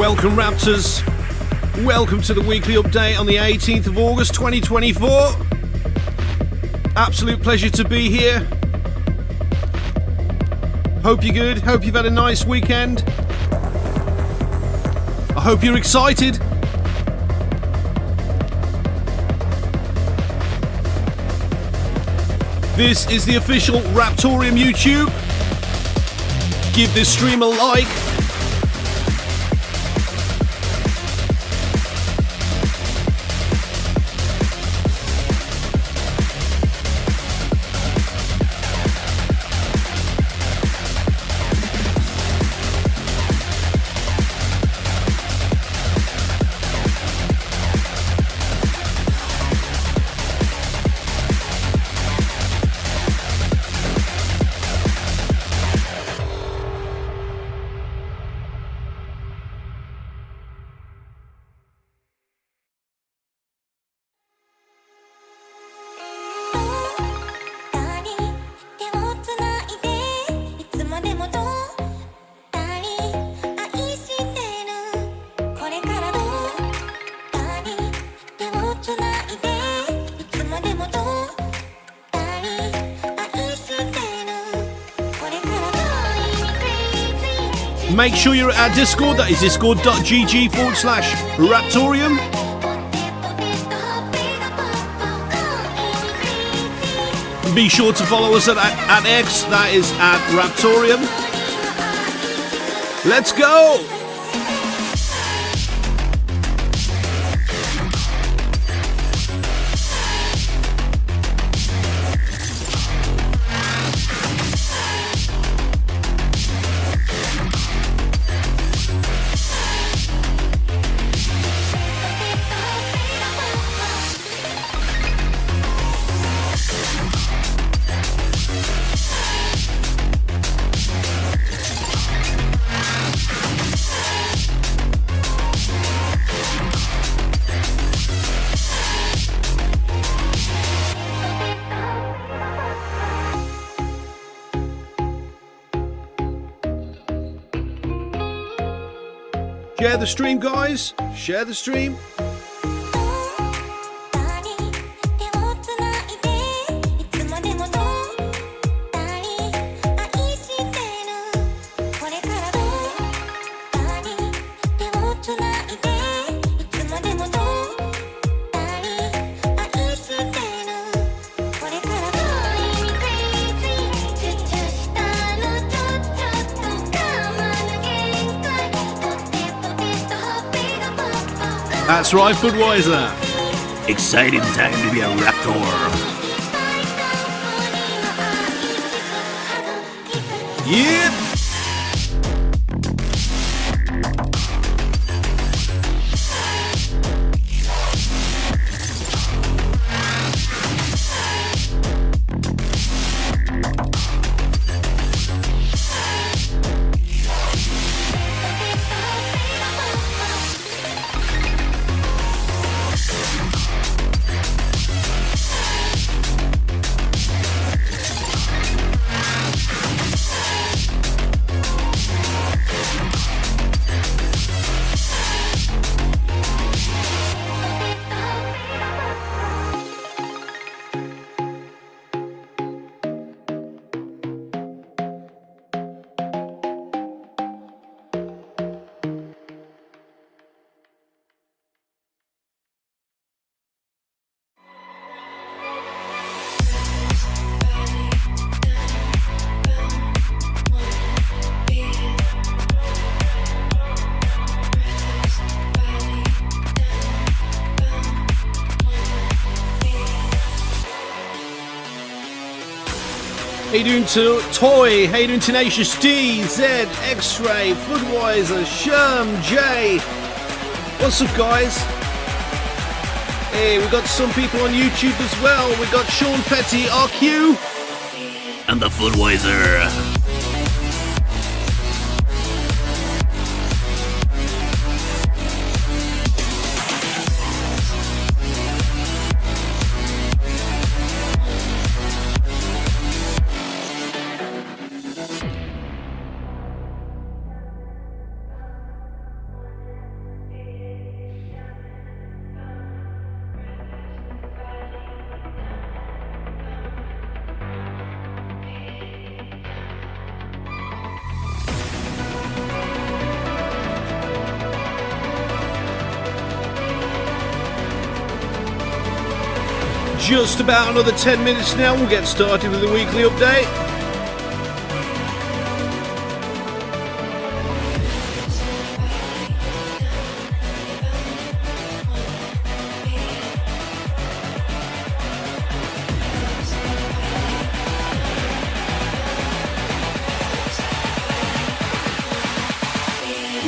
Welcome, Raptors. Welcome to the weekly update on the 18th of August 2024. Absolute pleasure to be here. Hope you're good. Hope you've had a nice weekend. I hope you're excited. This is the official Raptoreum YouTube. Give this stream a like. Make sure you're at our Discord, that is discord.gg/Raptoreum. Be sure to follow us at X, that is at Raptoreum. Let's go! Share the stream, guys. Share the stream. That's right, Budweiser. Exciting time to be a Raptor. Yep. How you doing to Toy? How you doing Tenacious D, Z, X-Ray, Budweiser, Scherm, J? What's up, guys? Hey, we got some people on YouTube as well. We got Sean Petty, RQ, and the Budweiser. just about another 10 minutes now. We'll get started with the weekly update.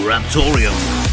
Raptoreum.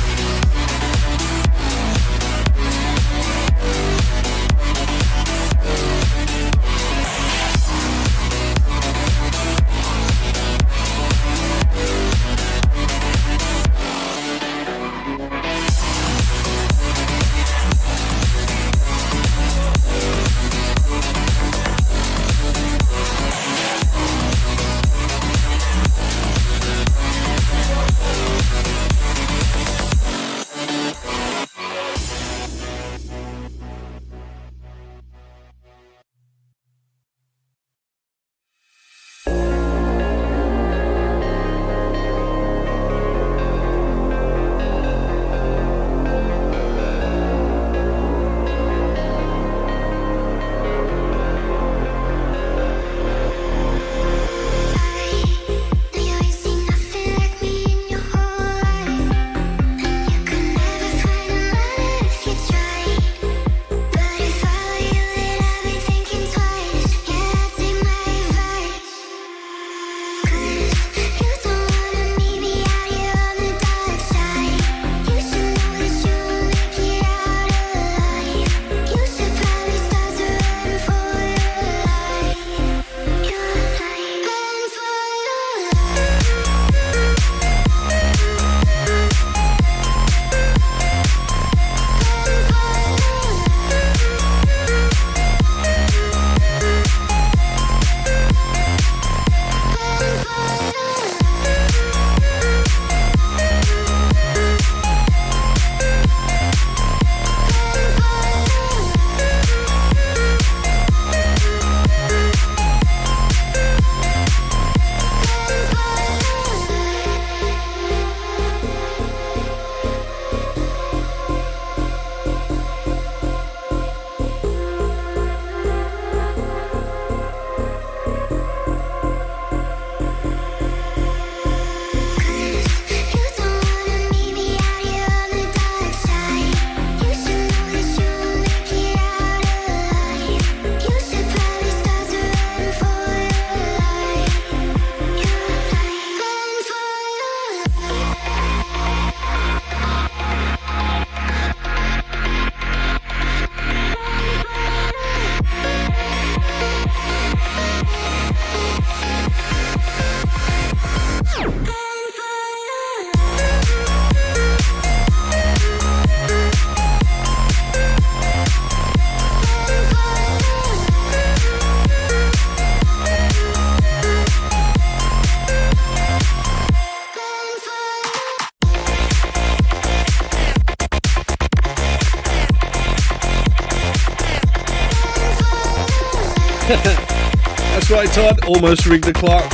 That's right, Todd. Almost rigged the clock.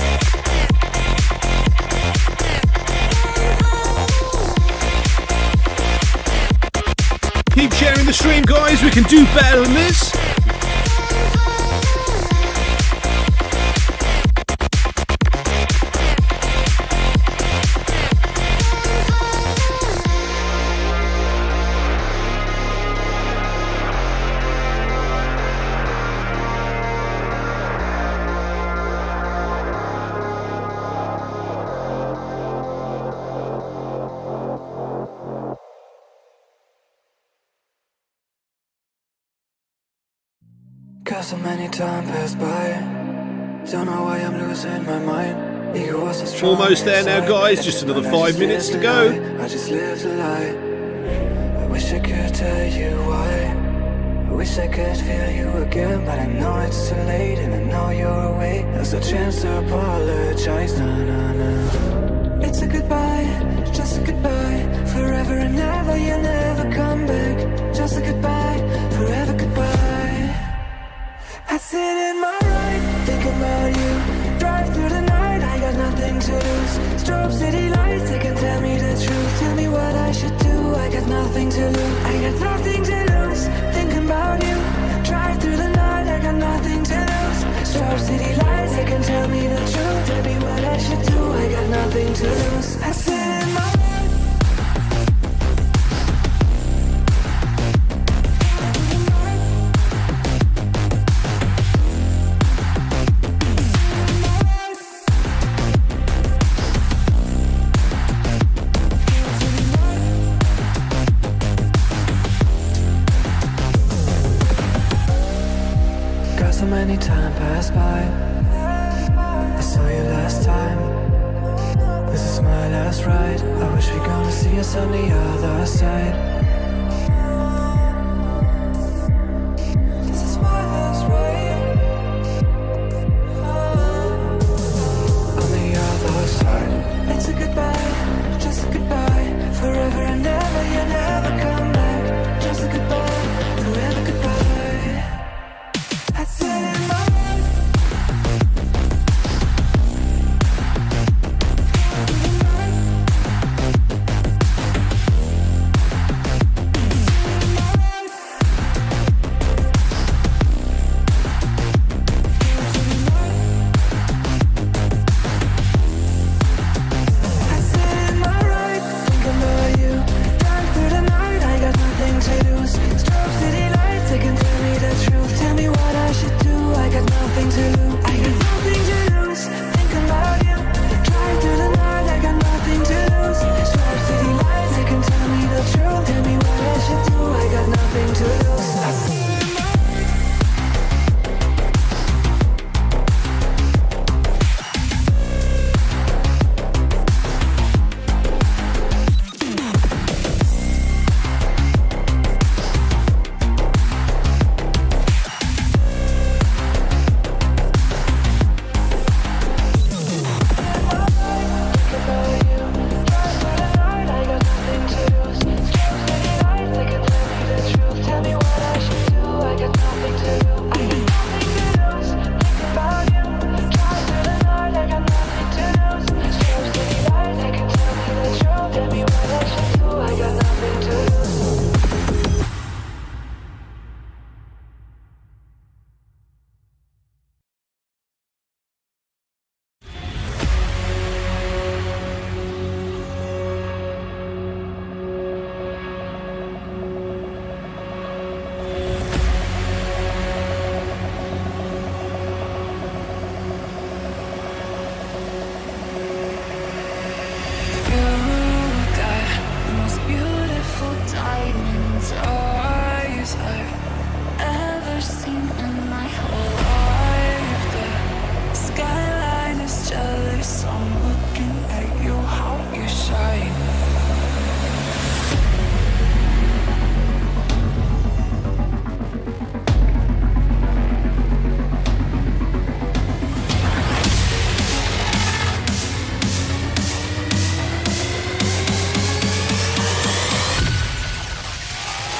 Keep sharing the stream, guys. We can do better than this. Cause so many time passed by. Don't know why I'm losing my mind. Ego was so strong. Almost there now, guys. Just another 5 minutes to go. I just lived a lie. I wish I could tell you why. I wish I could feel you again, but I know it's too late, and I know you're away. There's a chance to apologize. Nah, nah, nah. It's a goodbye, just a goodbye. Forever and ever, you'll never come back. Just a goodbye, forever goodbye. I sit in my ride, thinking about you. Drive through the night, I got nothing to lose. Strobe city lights, they can tell me the truth. Tell me what I should do, I got nothing to lose. I got nothing to lose, thinking about you. Drive through the night. they can tell me the truth. Tell me what I should do, I got nothing to lose. I sit in my so many time passed by. I saw you last time. This is my last ride. I wish we gonna see us on the other side. This is my last ride. On the other side. It's a goodbye, just a goodbye. Forever and ever, you never come back. Just a goodbye, forever goodbye.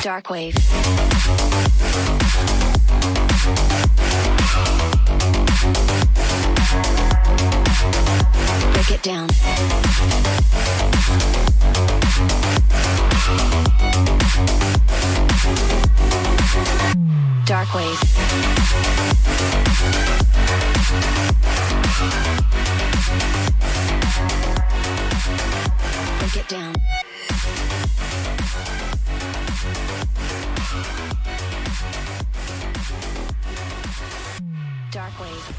Dark wave. Break it down. Dark wave. Break it down. Dark wave.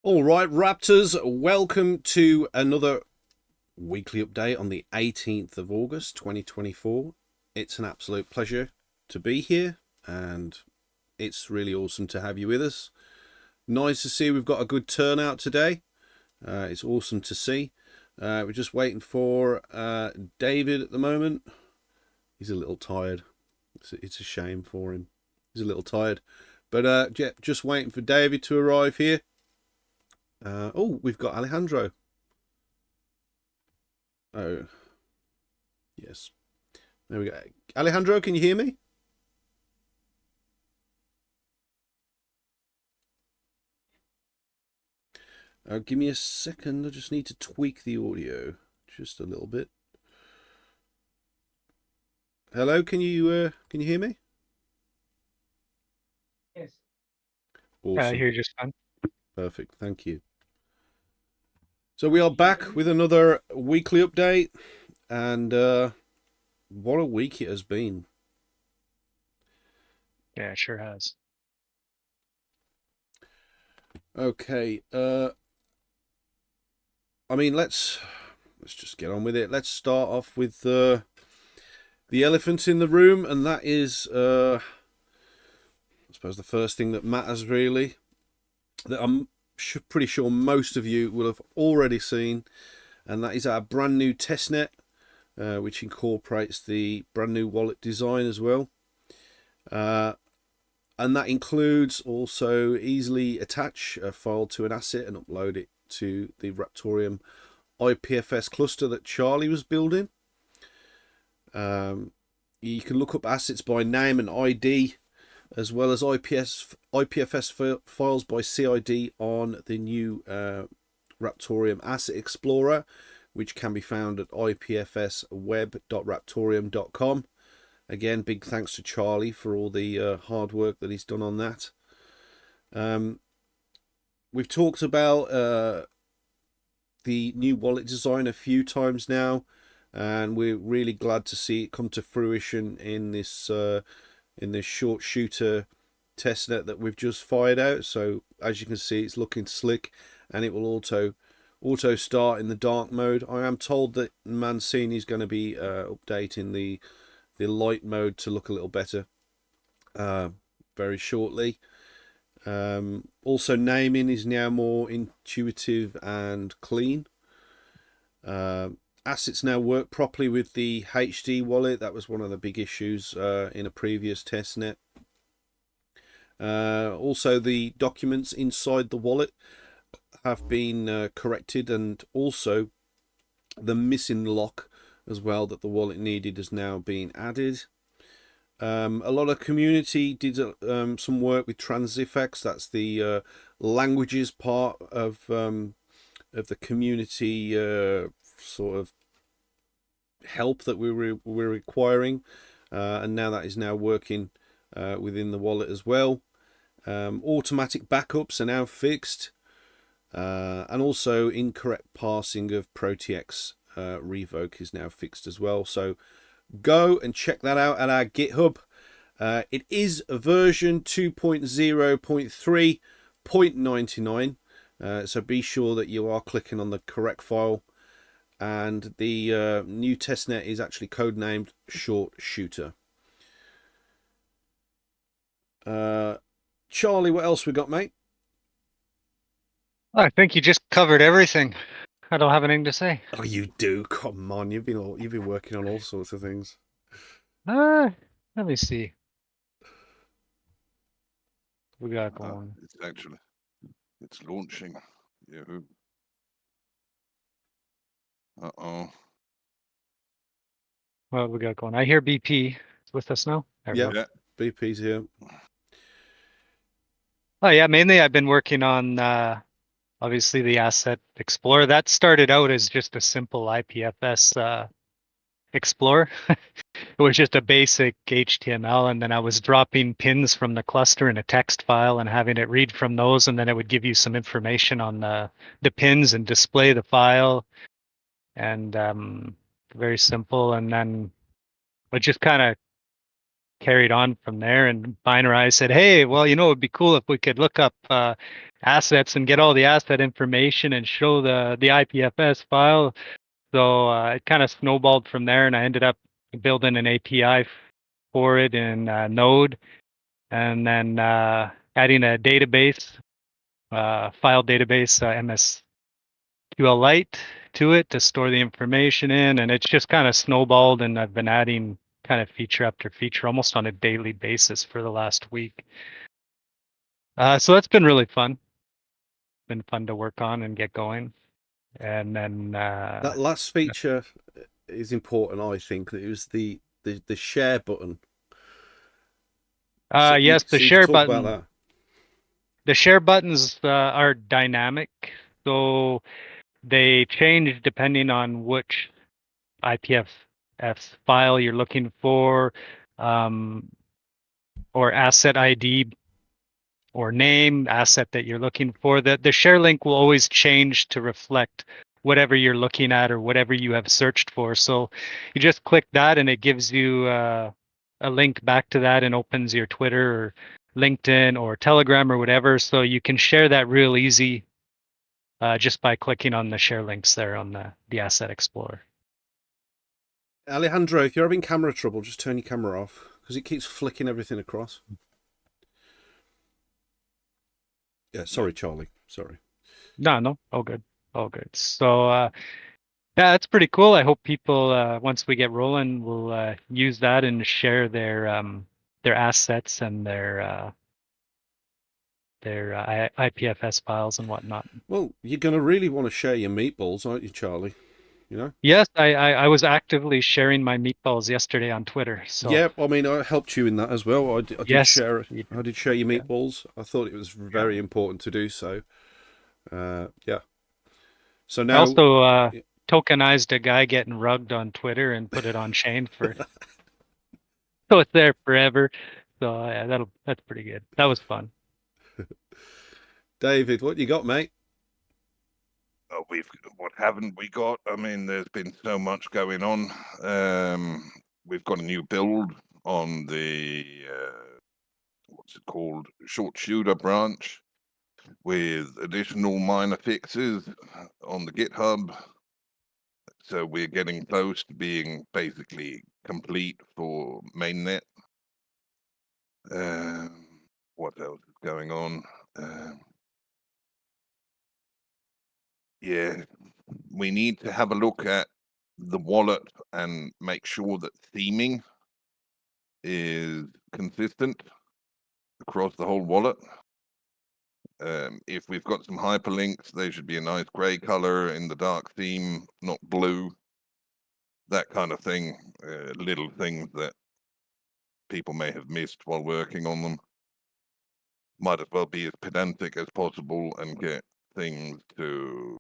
All right, Raptors, welcome to another weekly update on the 18th of August 2024. It's an absolute pleasure to be here, and it's really awesome to have you with us. Nice to see we've got a good turnout today. It's awesome to see. We're just waiting for David at the moment. He's a little tired. It's a shame for him. He's a little tired. But just waiting for David to arrive here. Oh, we've got Alejandro. Oh, yes. There we go. Alejandro, can you hear me? Give me a second. I just need to tweak the audio just a little bit. Hello, can you hear me? Yes. Awesome. I hear you just fine. Perfect. Thank you. So we are back with another weekly update, and what a week it has been. Yeah, it sure has. Okay. I mean, let's just get on with it. Let's start off with the elephant in the room, and that is, I suppose, the first thing that matters really, that I'm pretty sure most of you will have already seen, and that is our brand new testnet, which incorporates the brand new wallet design as well. And that includes also easily attach a file to an asset and upload it to the Raptoreum IPFS cluster that Charlie was building. You can look up assets by name and ID, as well as IPFS files by CID on the new Raptoreum Asset Explorer, which can be found at ipfsweb.raptoreum.com. Again, big thanks to Charlie for all the hard work that he's done on that. We've talked about the new wallet design a few times now, and we're really glad to see it come to fruition in this short shooter testnet that we've just fired out. So as you can see, it's looking slick, and it will auto start in the dark mode. I am told that Mancini is going to be updating the light mode to look a little better very shortly. Also, naming is now more intuitive and clean. Assets now work properly with the HD wallet. That was one of the big issues in a previous testnet. Also, the documents inside the wallet have been corrected, and also the missing lock as well that the wallet needed has now been added. A lot of community did some work with Transifex. That's the languages part of the community sort of help that we're requiring, and now that is now working within the wallet as well. Automatic backups are now fixed, and also incorrect parsing of ProTX revoke is now fixed as well. So go and check that out at our GitHub. It is version 2.0.3.99, so be sure that you are clicking on the correct file. And the new testnet is actually codenamed Short Shooter. Charlie, what else we got, mate? I think you just covered everything. I don't have anything to say. Oh, you do. Come on, you've been working on all sorts of things. Let me see. We got going. It's launching. Yahoo. Uh-oh. What we got going? I hear BP is with us now. Yeah, BP's here. Oh yeah, mainly I've been working on obviously the Asset Explorer. That started out as just a simple IPFS Explorer. It was just a basic HTML, and then I was dropping pins from the cluster in a text file and having it read from those, and then it would give you some information on the pins and display the file. And very simple. And then it just kind of carried on from there. And Binarai said, hey, well, you know, it'd be cool if we could look up assets and get all the asset information and show the IPFS file. So it kind of snowballed from there, and I ended up building an API for it in Node, and then adding a database, file database, MSQLite to it to store the information in, and it's just kind of snowballed, and I've been adding kind of feature after feature almost on a daily basis for the last week. So that's been really fun. been fun to work on and get going. And then That last feature is important, I think. It was the share button. yes, the you share talk button. about that. The share buttons are dynamic, so they change depending on which IPFS file you're looking for, or asset ID or name, asset that you're looking for. The share link will always change to reflect whatever you're looking at or whatever you have searched for. So you just click that and it gives you a link back to that and opens your Twitter or LinkedIn or Telegram or whatever. So you can share that real easy just by clicking on the share links there on the Asset Explorer. Alejandro, if you're having camera trouble, just turn your camera off because it keeps flicking everything across. Yeah, sorry, Charlie. Sorry. No, all good. So yeah, that's pretty cool. I hope people once we get rolling will use that and share their assets and their IPFS files and whatnot. Well, you're going to really want to share your meatballs, aren't you, Charlie? You know? Yes, I was actively sharing my meatballs yesterday on Twitter. So yeah, I mean, I helped you in that as well. I did yes, share. you did. I did share your meatballs. I thought it was very important to do so. Yeah. So now I also tokenized a guy getting rugged on Twitter and put it on chain for so it's there forever. So yeah, that's pretty good. That was fun. David, what you got, mate? What haven't we got? I mean, there's been so much going on. We've got a new build on the what's it called, short shooter branch, with additional minor fixes on the GitHub. So we're getting close to being basically complete for mainnet. What else is going on? Yeah, we need to have a look at the wallet and make sure that theming is consistent across the whole wallet. If we've got some hyperlinks, they should be a nice gray color in the dark theme, not blue. That kind of thing, little things that people may have missed while working on them. Might as well be as pedantic as possible and get things to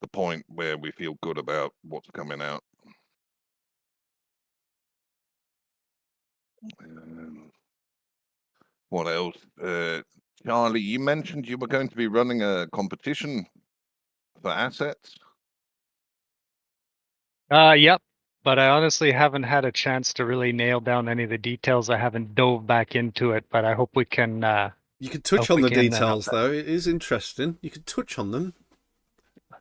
the point where we feel good about what's coming out. What else? Charlie, you mentioned you were going to be running a competition for assets. Yep. But I honestly haven't had a chance to really nail down any of the details. I haven't dove back into it, but I hope we can. You can touch on the details, though. It is interesting. You can touch on them.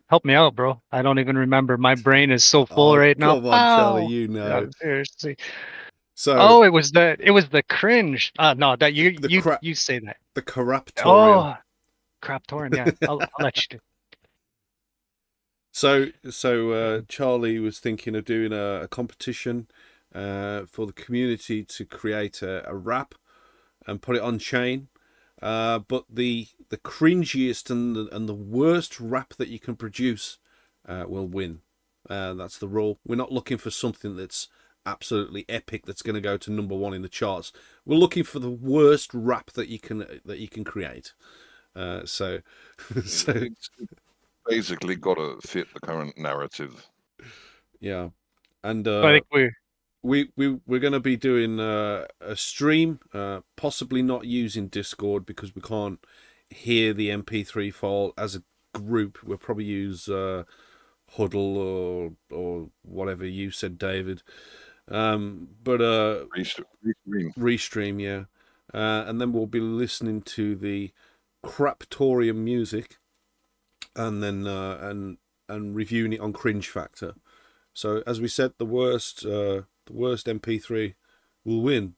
Help me out, bro. I don't even remember. My brain is so full right now. Come on, Charlie, you know. Yeah, seriously. So. It was the cringe. No, that you say that. The Raptoreum. Oh, Raptoreum. Yeah, I'll let you do. So Charlie was thinking of doing a competition for the community to create a wrap and put it on chain. But the cringiest and the worst wrap that you can produce will win. That's the rule. We're not looking for something that's absolutely epic that's going to go to #1 in the charts. We're looking for the worst wrap that you can create. So It's basically got to fit the current narrative. Yeah, and I think we're going to be doing a stream, possibly not using Discord because we can't hear the MP3 file as a group. We'll probably use Huddle or whatever you said, David. But restream, yeah. And then we'll be listening to the Raptoreum music, and then and reviewing it on Cringe Factor. So as we said, the worst MP3 will win.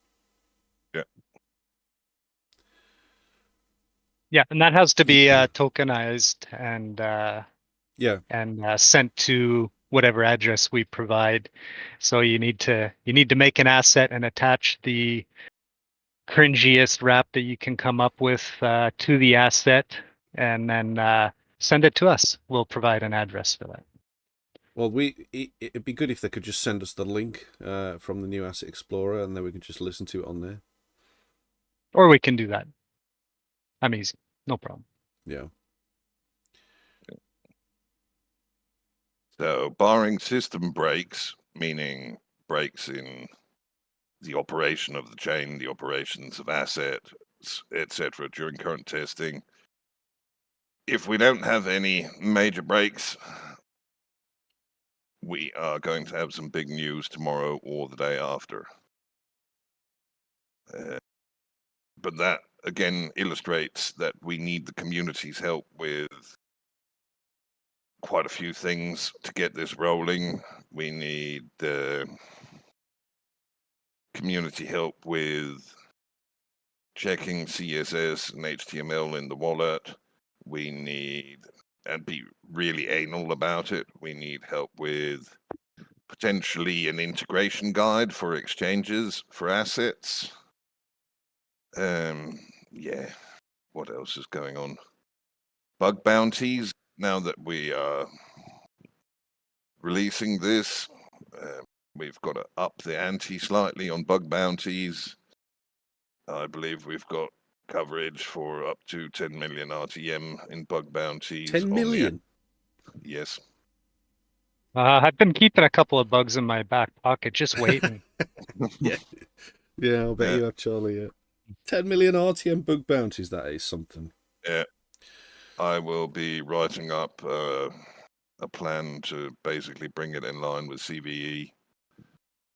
Yeah. Yeah, and that has to be tokenized and and sent to whatever address we provide. So you need to make an asset and attach the cringiest wrap that you can come up with to the asset, and then send it to us. We'll provide an address for that. Well, it'd be good if they could just send us the link from the new Asset Explorer, and then we can just listen to it on there. Or we can do that. I'm easy. No problem. Yeah. So, barring system breaks, meaning breaks in the operation of the chain, the operations of assets, etc., during current testing, if we don't have any major breaks, we are going to have some big news tomorrow or the day after. But that, again, illustrates that we need the community's help with quite a few things to get this rolling. We need community help with checking CSS and HTML in the wallet. We need, and be really anal about it, we need help with potentially an integration guide for exchanges for assets. Yeah, what else is going on? Bug bounties, now that we are releasing this, we've got to up the ante slightly on bug bounties. I believe we've got coverage for up to 10 million RTM in bug bounties. 10 million? Yes. I've been keeping a couple of bugs in my back pocket, just waiting. Yeah. Yeah, I'll bet you have, Charlie. Yeah. 10 million RTM bug bounties, that is something. Yeah. I will be writing up a plan to basically bring it in line with CVE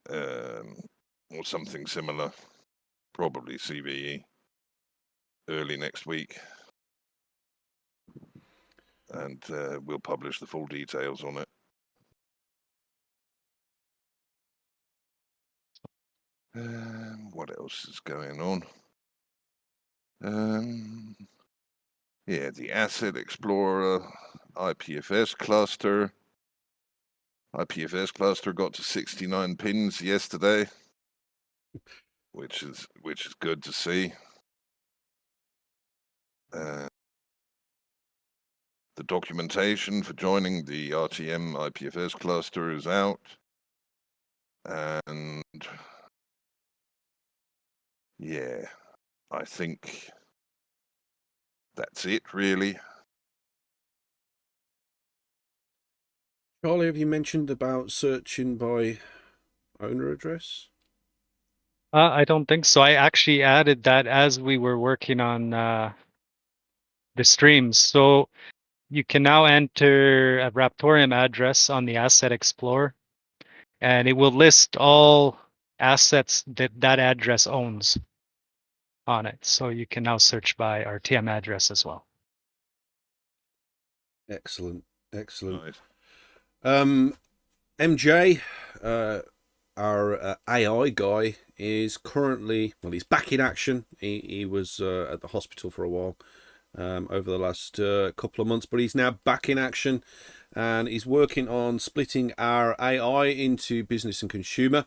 or something similar, probably CVE, early next week. And we'll publish the full details on it. What else is going on? Yeah, the Asset Explorer IPFS cluster. IPFS cluster got to 69 pins yesterday, which is good to see. The documentation for joining the RTM IPFS cluster is out, and yeah, I think that's it, really. Charlie, have you mentioned about searching by owner address? I don't think so. I actually added that as we were working on the streams. So you can now enter a Raptoreum address on the Asset Explorer, and it will list all assets that that address owns on it. So you can now search by RTM address as well. Excellent. Excellent. Nice. MJ, our AI guy, is currently, well, he's back in action. He was at the hospital for a while over the last couple of months, but he's now back in action, and he's working on splitting our AI into business and consumer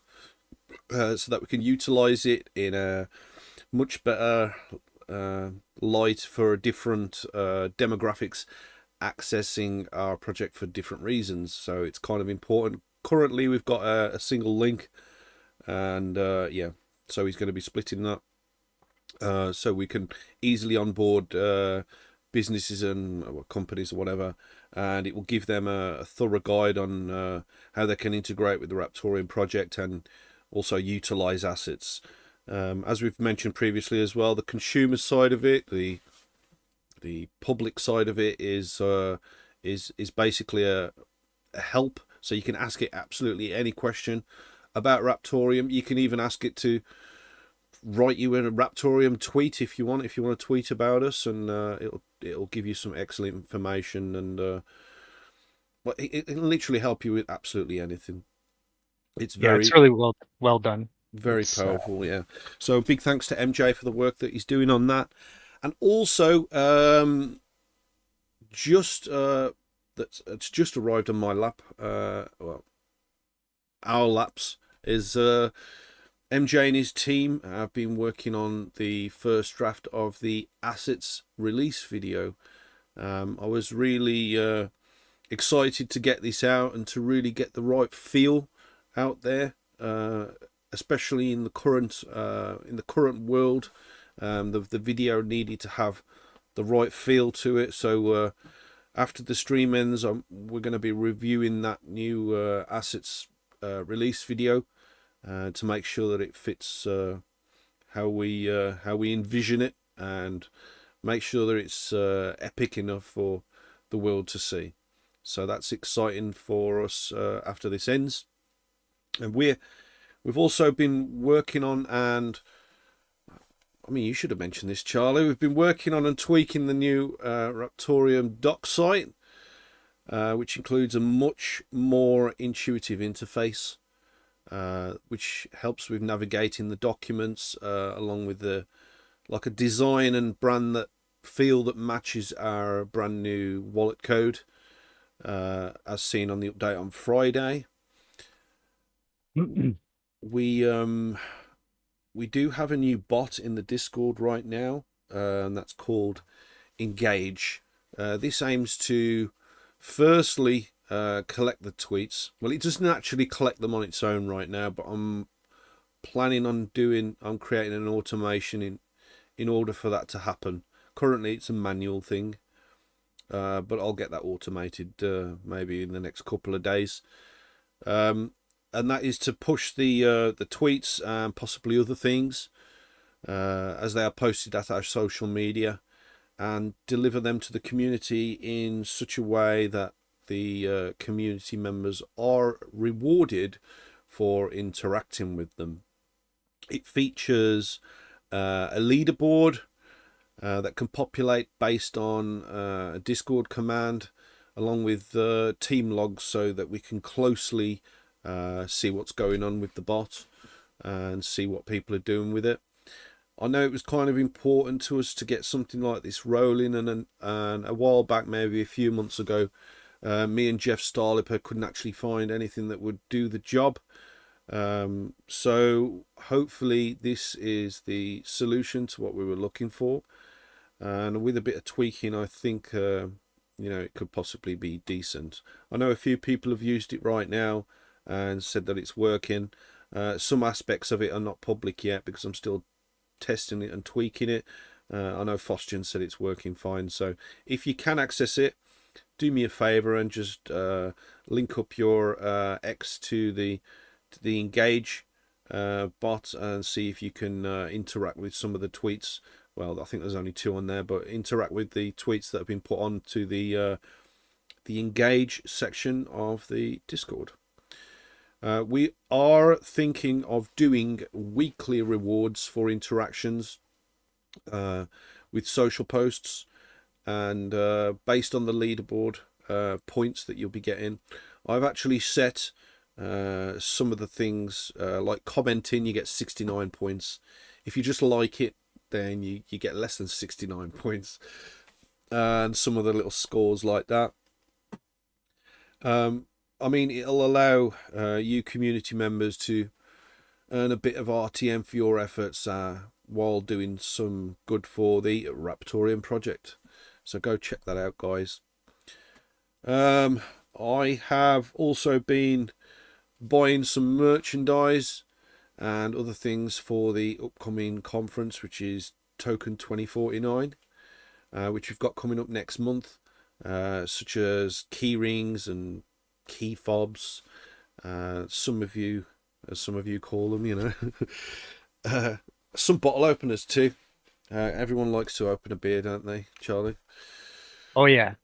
so that we can utilize it in a much better light for different demographics accessing our project for different reasons. So it's kind of important. Currently we've got a single link, and yeah, so he's going to be splitting that so we can easily onboard businesses and companies or whatever, and it will give them a thorough guide on how they can integrate with the Raptoreum project and also utilize assets. As we've mentioned previously as well, the consumer side of it, the public side of it is basically a help, so you can ask it absolutely any question about Raptoreum. You can even ask it to write you in a Raptoreum tweet if you want to tweet about us, and it'll give you some excellent information, and well, it'll literally help you with absolutely anything. It's really well done. Very powerful, yeah. So big thanks to MJ for the work that he's doing on that. And also, it's just arrived on my lap. Well, our laps is MJ and his team have been working on the first draft of the assets release video I was really excited to get this out and to really get the right feel out there, especially in the current world. The video needed to have the right feel to it. So after the stream ends, we're going to be reviewing that new assets release video to make sure that it fits how we envision it, and make sure that it's epic enough for the world to see. So that's exciting for us after this ends. And we've also been working on, and I mean, you should have mentioned this, Charlie. We've been working on and tweaking the new Raptoreum doc site, which includes a much more intuitive interface, which helps with navigating the documents, along with like a design and brand that feel that matches our brand new wallet code, as seen on the update on Friday. We do have a new bot in the Discord right now, and that's called Engage. This aims to firstly collect the tweets. Well, it doesn't actually collect them on its own right now, but I'm planning on creating an automation in order for that to happen. Currently it's a manual thing, but I'll get that automated maybe in the next couple of days. And that is to push the tweets and possibly other things as they are posted at our social media, and deliver them to the community in such a way that the community members are rewarded for interacting with them. It features a leaderboard that can populate based on a Discord command, along with team logs, so that we can closely see what's going on with the bot and see what people are doing with it. I know it was kind of important to us to get something like this rolling, and a while back, maybe a few months ago, me and Jeff Starlipper couldn't actually find anything that would do the job. So hopefully this is the solution to what we were looking for, and with a bit of tweaking, I think it could possibly be decent. I know a few people have used it right now and said that it's working. Some aspects of it are not public yet because I'm still testing it and tweaking it. I know Fostian said it's working fine, so if you can access it, do me a favor and just link up your X to the Engage bot and see if you can interact with some of the tweets. Well, I think there's only 2 on there, but interact with the tweets that have been put on to the Engage section of the Discord. We are thinking of doing weekly rewards for interactions with social posts, and based on the leaderboard points that you'll be getting. I've actually set some of the things, like commenting, you get 69 points. If you just like it, then you get less than 69 points, and some of the little scores like that. I mean, it'll allow you community members to earn a bit of RTM for your efforts while doing some good for the Raptoreum project. So go check that out, guys. I have also been buying some merchandise and other things for the upcoming conference, which is Token 2049, which we've got coming up next month, such as key rings and key fobs, some of you call them, some bottle openers too. Everyone likes to open a beer, don't they, Charlie? Oh yeah.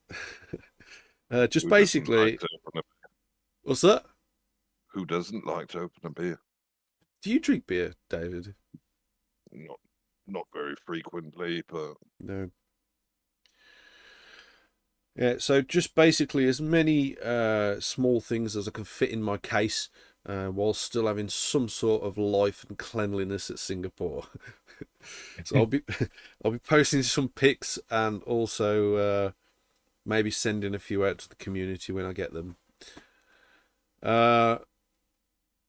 Just Who basically, doesn't like to open what's that? Who doesn't like to open a beer? Do you drink beer, David? Not very frequently, but No. Yeah, so just basically as many small things as I can fit in my case, while still having some sort of life and cleanliness at Singapore. So I'll be posting some pics, and also maybe sending a few out to the community when I get them.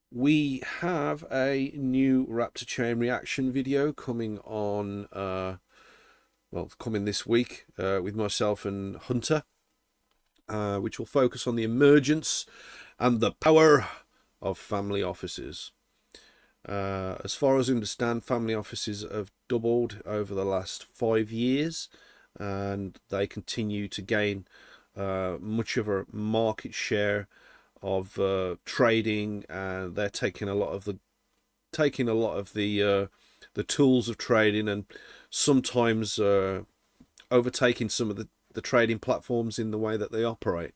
We have a new Raptor chain reaction video coming on, well, well, coming this week with myself and Hunter, which will focus on the emergence and the power of family offices. As far as I understand, family offices have doubled over the last 5 years, and they continue to gain much of a market share of trading, and they're taking a lot of the tools of trading, and sometimes overtaking some of the trading platforms in the way that they operate.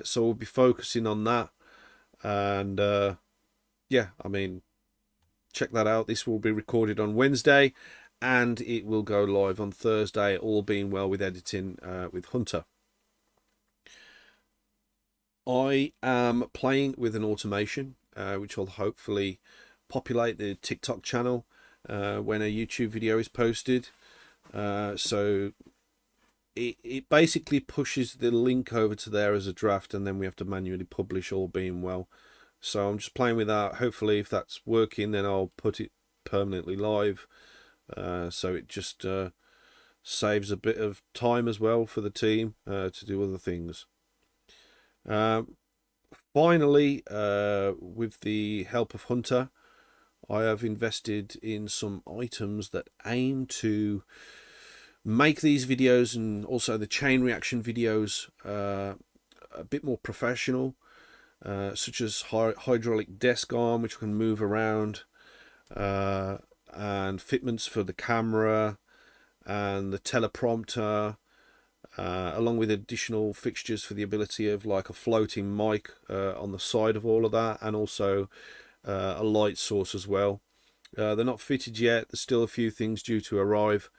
So we'll be focusing on that, and yeah, I mean, check that out. This will be recorded on Wednesday, and it will go live on Thursday, all being well with editing with Hunter. I am playing with an automation which will hopefully populate the TikTok channel when a YouTube video is posted. So it basically pushes the link over to there as a draft, and then we have to manually publish, all being well. So I'm just playing with that. Hopefully, if that's working, then I'll put it permanently live. So it just saves a bit of time as well for the team to do other things. Finally, with the help of Hunter, I have invested in some items that aim to make these videos and also the chain reaction videos a bit more professional, such as hydraulic desk arm, which can move around, and fitments for the camera and the teleprompter, along with additional fixtures for the ability of like a floating mic on the side of all of that, and also a light source as well. They're not fitted yet. There's still a few things due to arrive,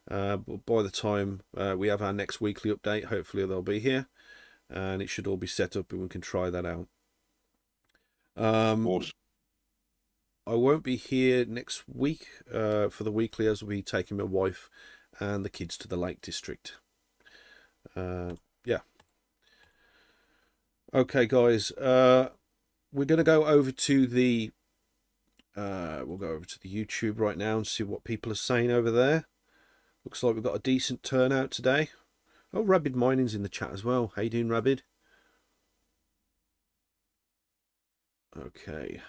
but by the time we have our next weekly update, hopefully they'll be here, and it should all be set up and we can try that out. Awesome. I won't be here next week for the weekly, as we'll be taking my wife and the kids to the Lake District. Yeah. Okay, guys. We're going to go over to the YouTube right now and see what people are saying over there. Looks like we've got a decent turnout today. Oh, Rabid Mining's in the chat as well. How you doing, Rabid? Okay.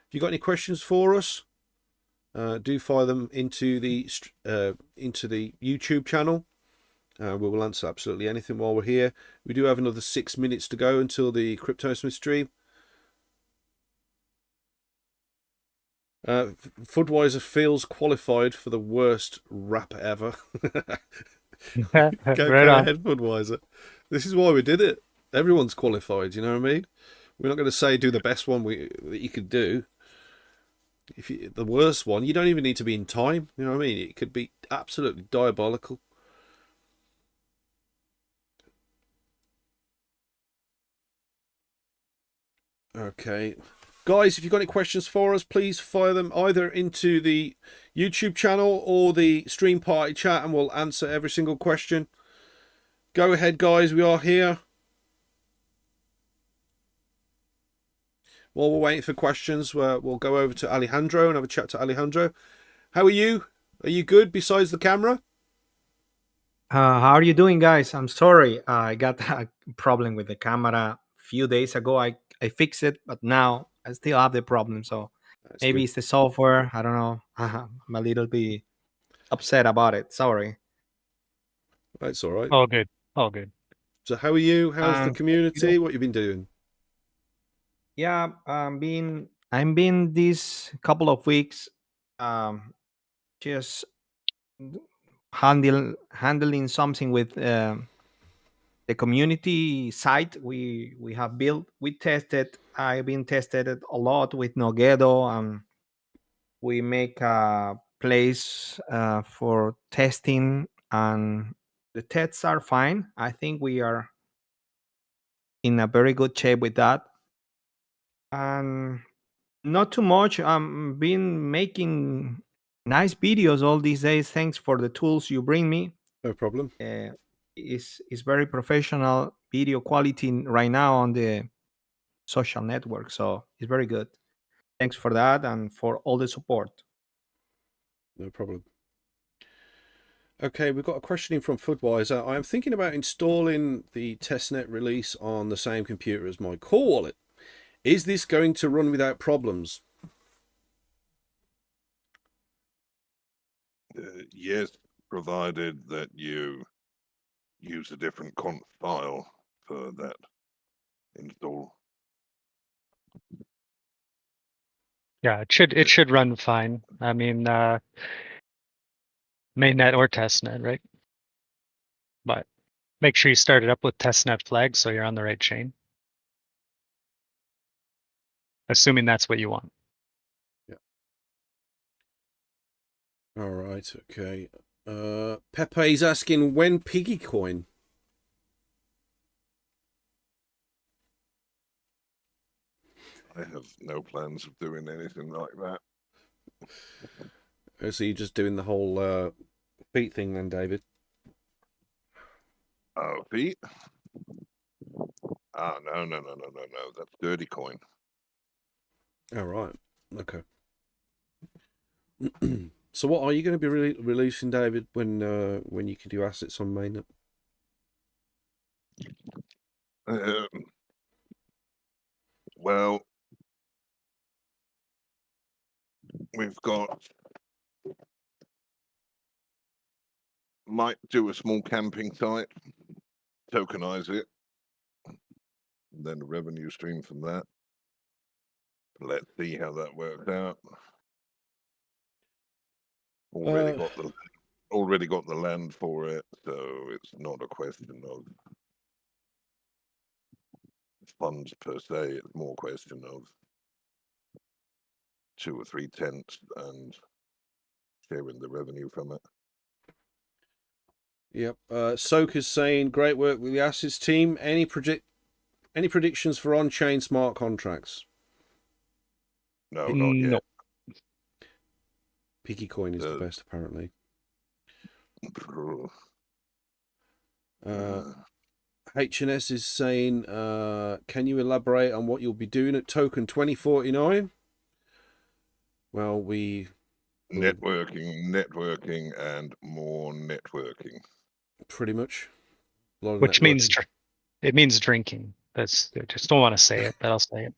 If you got any questions for us, do fire them into the YouTube channel. We will answer absolutely anything while we're here. We do have another 6 minutes to go until the CryptoSmith stream. Fudweiser feels qualified for the worst rap ever. Go ahead, Fudweiser. This is why we did it. Everyone's qualified, you know what I mean? We're not going to say do the best one that you could do. If the worst one, you don't even need to be in time. You know what I mean? It could be absolutely diabolical. Okay. Guys, if you've got any questions for us, please fire them either into the YouTube channel or the stream party chat, and we'll answer every single question. Go ahead, guys. We are here. While we're waiting for questions, we'll go over to Alejandro and have a chat to Alejandro. How are you? Are you good besides the camera? How are you doing, guys? I'm sorry. I got a problem with the camera a few days ago. I fixed it, but now I still have the problem. So That's maybe good. it's the software. I don't know. I'm a little bit upset about it. Sorry. That's all right. All good. All good. So how are you? How's the community? What you been doing? Yeah, I'm been these couple of weeks just handling something with the community site we have built. I've been tested it a lot with Nogedo, and we make a place for testing, and the tests are fine. I think we are in a very good shape with that, and not too much. I'm been making nice videos all these days. Thanks for the tools you bring me. No problem. Is very professional video quality right now on the social network, so it's very good. Thanks for that and for all the support. No problem. Okay, we've got a question in from Foodwiser. I am thinking about installing the testnet release on the same computer as my core wallet. Is this going to run without problems? Yes, provided that you use a different conf file for that install. Yeah, it should run fine. I mean, mainnet or testnet, right? But make sure you start it up with testnet flag so you're on the right chain. Assuming that's what you want. All right, okay. Pepe's asking, when Piggy coin? I have no plans of doing anything like that. So you're just doing the whole feet thing then, David? Oh, feet? Ah, no. That's dirty coin. All right, okay. So what are you going to be releasing, David, when you can do assets on mainnet? Well, we've got, might do a small camping site, tokenize it, then a revenue stream from that. Let's see how that works out. Already got the land for it, so it's not a question of funds per se. It's more a question of 2 or 3 tents and sharing the revenue from it. Yep. Soak is saying, great work with the assets team. Any predictions for on-chain smart contracts? No, not yet. Piggy coin is the best, apparently. HNS is saying, can you elaborate on what you'll be doing at Token 2049? Well, networking, and more networking. Pretty much. Which means it means drinking. I just don't want to say it, but I'll say it.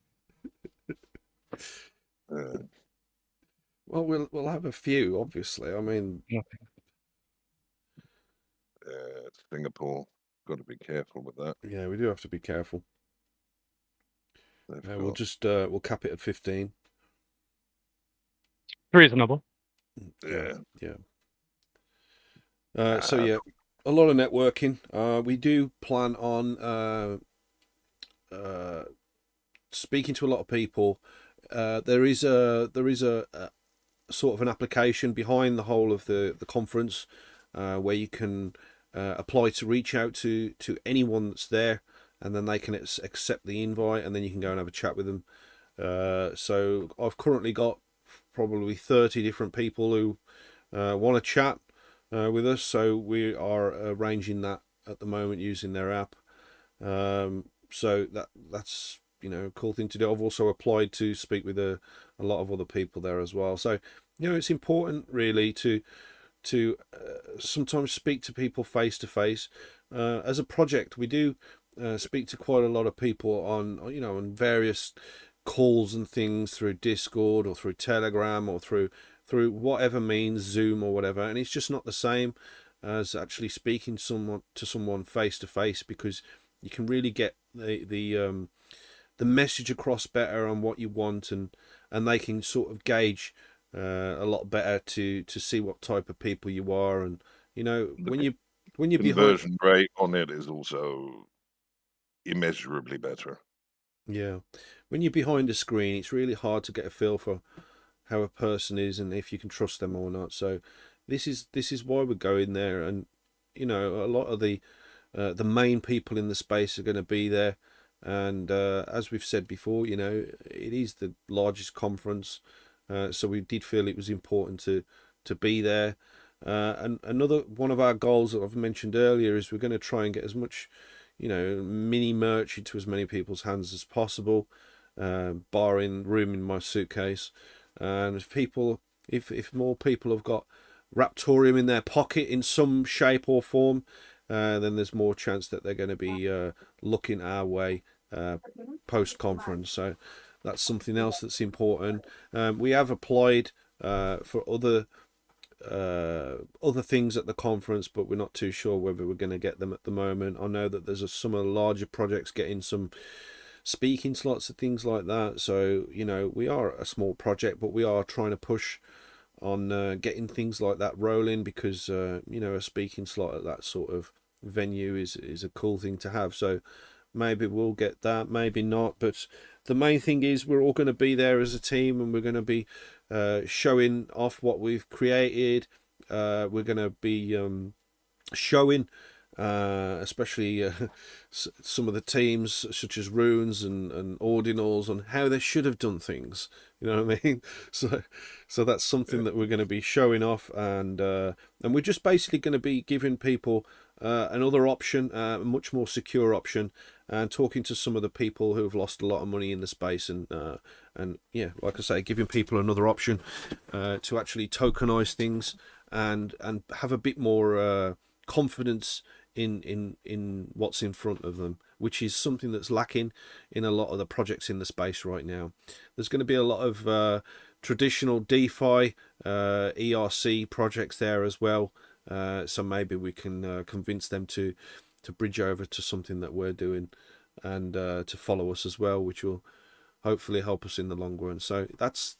Well, we'll have a few, obviously. I mean, Singapore, got to be careful with that. Yeah, we do have to be careful. We'll just we'll cap it at 15. Reasonable. Yeah. So yeah, a lot of networking. We do plan on speaking to a lot of people. There is a sort of an application behind the whole of the conference where you can apply to reach out to anyone that's there, and then they can accept the invite, and then you can go and have a chat with them. So I've currently got probably 30 different people who want to chat with us, so we are arranging that at the moment using their app. So that's a cool thing to do. I've also applied to speak with a lot of other people there as well. So it's important really to sometimes speak to people face to face. As a project, we do speak to quite a lot of people on various calls and things through Discord or through Telegram or through whatever means, Zoom or whatever, and it's just not the same as actually speaking to someone face to face, because you can really get the message across better on what you want, and they can sort of gauge a lot better to see what type of people you are, and when you conversion rate on it is also immeasurably better. Yeah, when you're behind a screen, it's really hard to get a feel for how a person is and if you can trust them or not. So this is why we're going there, and a lot of the main people in the space are going to be there, and as we've said before, it is the largest conference, so we did feel it was important to be there. And another one of our goals that I've mentioned earlier is we're going to try and get as much mini merch into as many people's hands as possible, barring room in my suitcase. And if more people have got Raptoreum in their pocket in some shape or form, then there's more chance that they're going to be looking our way post-conference. So that's something else that's important. We have applied for other things at the conference, but we're not too sure whether we're going to get them at the moment. I know that there's some of the larger projects getting some speaking slots and things like that. So, you know, we are a small project, but we are trying to push on getting things like that rolling, because you know, a speaking slot at that sort of venue is a cool thing to have. So maybe we'll get that, maybe not, but the main thing is we're all going to be there as a team, and we're going to be showing off what we've created. We're going to be showing especially some of the teams such as Runes and Ordinals on how they should have done things, you know what I mean? So that's something that we're going to be showing off, and we're just basically going to be giving people another option, a much more secure option, and talking to some of the people who have lost a lot of money in the space, and yeah, like I say, giving people another option to actually tokenize things and have a bit more confidence in what's in front of them, which is something that's lacking in a lot of the projects in the space right now. There's going to be a lot of traditional DeFi ERC projects there as well, so maybe we can convince them to bridge over to something that we're doing, and to follow us as well, which will hopefully help us in the long run. So that's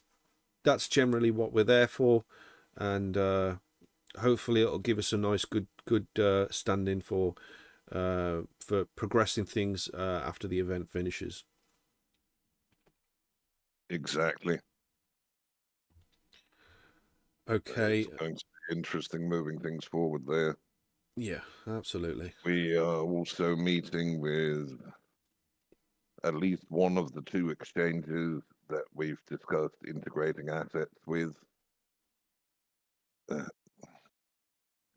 generally what we're there for, and hopefully it'll give us a nice good standing for progressing things after the event finishes. Exactly. Okay. It's going to be interesting moving things forward there. Yeah, absolutely. We are also meeting with at least one of the two exchanges that we've discussed integrating assets with.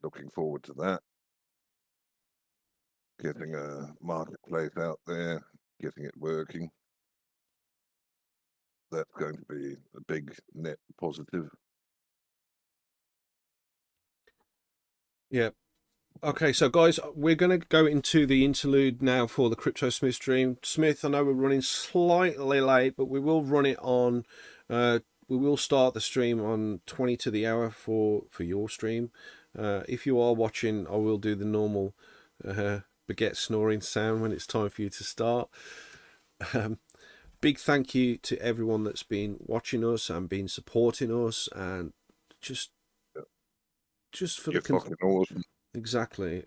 Looking forward to that. Getting a marketplace out there, getting it working. That's going to be a big net positive. Yeah. Okay, so guys, we're going to go into the interlude now for the CryptoSmith stream. Smith, I know we're running slightly late, but we will run it on. We will start the stream on 20 to the hour for your stream. If you are watching, I will do the normal baguette snoring sound when it's time for you to start. Big thank you to everyone that's been watching us and been supporting us, and just for You're fucking awesome. Exactly.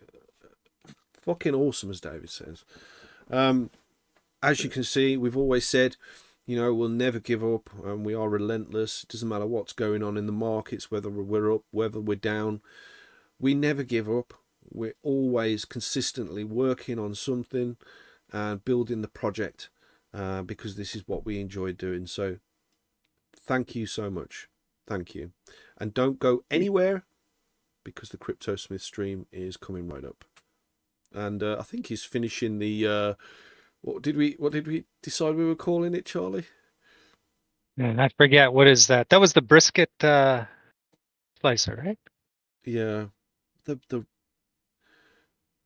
Fucking awesome, as David says. As you can see, we've always said, you know, we'll never give up, and we are relentless. It doesn't matter what's going on in the markets, whether we're up, whether we're down. We never give up. We're always consistently working on something and building the project, because this is what we enjoy doing. So thank you so much. Thank you. And don't go anywhere, because the CryptoSmith stream is coming right up. And I think he's finishing the what did we decide we were calling it, Charlie? And I forget, what is that? That was the brisket slicer, right? Yeah.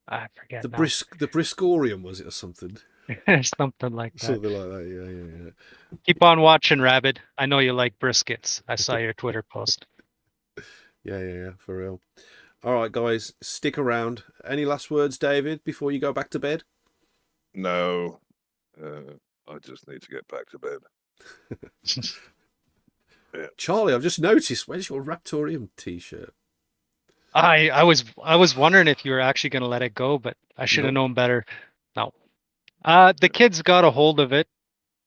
I forget. The Briscorium, was it, or something? Something like that. Something like that, yeah. Keep on watching, Rabbit. I know you like briskets. I saw your Twitter post. Yeah, for real. All right, guys, stick around. Any last words, David, before you go back to bed? No, I just need to get back to bed. Yeah. Charlie, I've just noticed, where's your Raptoreum t-shirt? I was wondering if you were actually going to let it go, but I should have known better. No. The kids got a hold of it,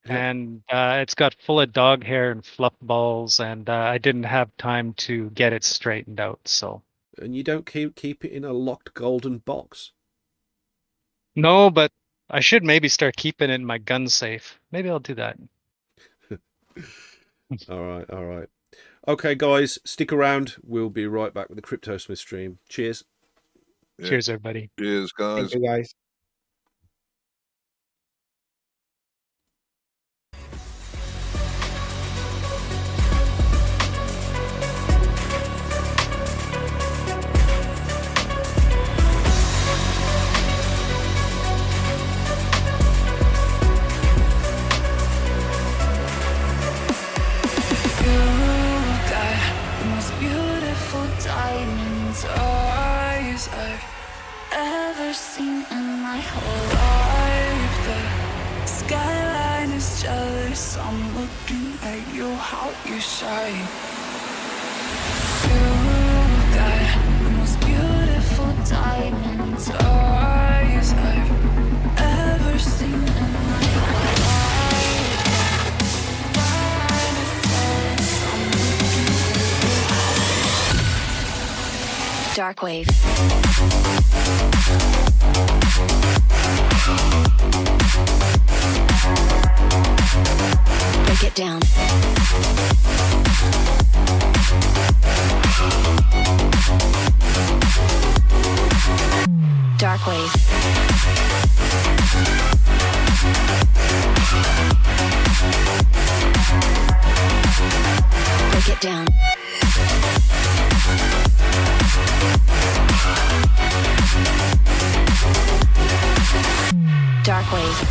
and it's got full of dog hair and fluff balls, and I didn't have time to get it straightened out. So. And you don't keep it in a locked golden box? No, but I should maybe start keeping it in my gun safe. Maybe I'll do that. All right. Okay, guys, stick around. We'll be right back with the CryptoSmith stream. Cheers. Yeah. Cheers, everybody. Cheers, guys. Thank you, guys. I'm looking at you, how you shine. You got the most beautiful diamonds eyes I've ever seen in my life. Dark wave. Break it down. Dark wave. Break it down. Dark wave.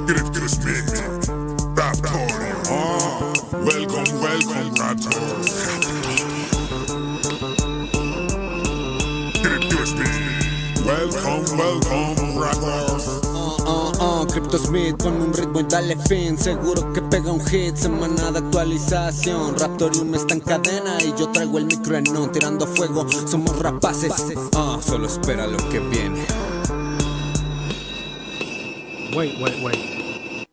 CryptoSmith, Raptoreum, welcome, Raptoreum. CryptoSmith, welcome, Raptoreum. CryptoSmith, ponme un ritmo y dale fin. Seguro que pega un hit, semana de actualización. Raptoreum está en cadena y yo traigo el micro en on. Tirando fuego, somos rapaces. Solo espera lo que viene. Wait.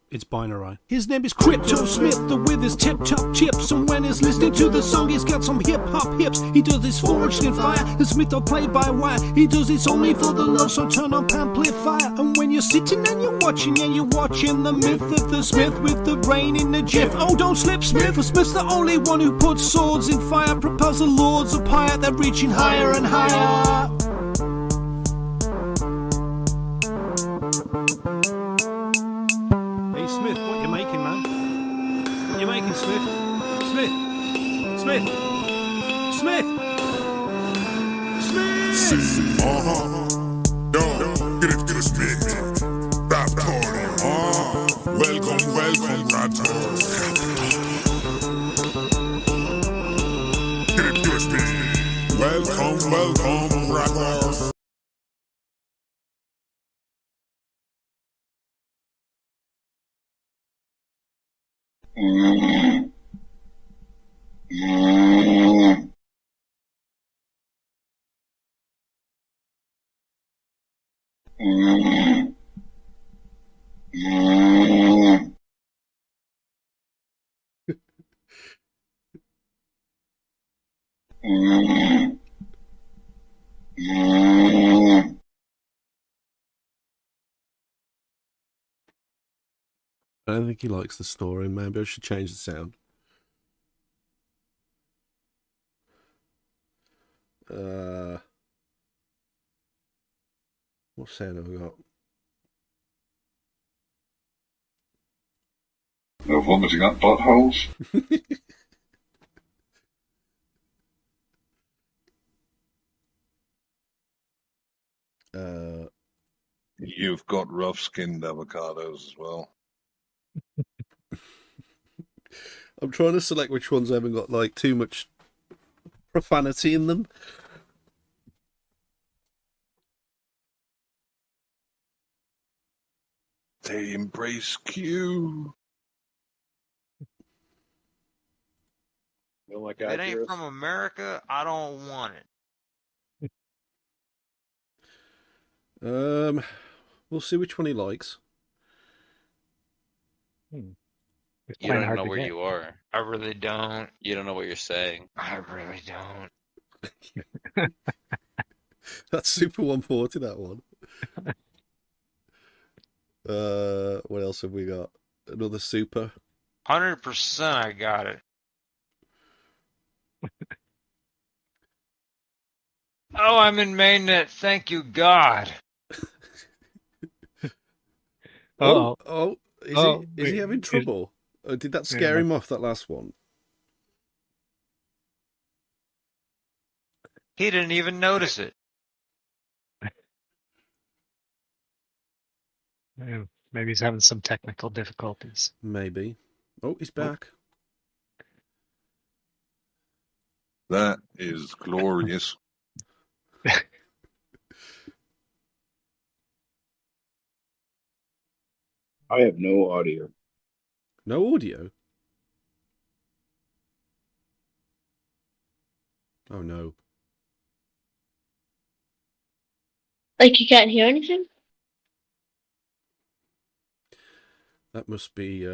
It's Binarai. His name is CryptoSmith with his tip-top chips. And when he's listening to the song, he's got some hip-hop hips. He does this forged in fire, the Smith don't play by wire. He does this only for the love, so turn up amplifier. And when you're sitting and you're watching the myth of the Smith with the brain in the jiff. Oh, don't slip, Smith, for Smith's the only one who puts swords in fire. Propels the lords up higher, they're reaching higher and higher. Smith, what you making, man? What you making, Smith? Smith! Smith! Smith! Smith! Yo, get it, Smith. Raptoreum. Welcome, Raptors. Get it, Smith. Welcome, Raptors. I don't think he likes the story. Maybe I should change the sound. What sound have we got? No vomiting up buttholes. You've got rough-skinned avocados as well. I'm trying to select which ones haven't got like too much profanity in them. They embrace Q. Oh my God, if it ain't from America, I don't want it. We'll see which one he likes. You don't know where you are. I really don't. You don't know what you're saying. I really don't. That's Super 140, that one. What else have we got? Another Super. 100% I got it. Oh, I'm in mainnet. Thank you, God. Is he having trouble? Did that scare him off, that last one? He didn't even notice it. Maybe he's having some technical difficulties. Maybe. Oh, he's back. That is glorious. I have no audio. No audio? Oh, no. Like you can't hear anything? That must be...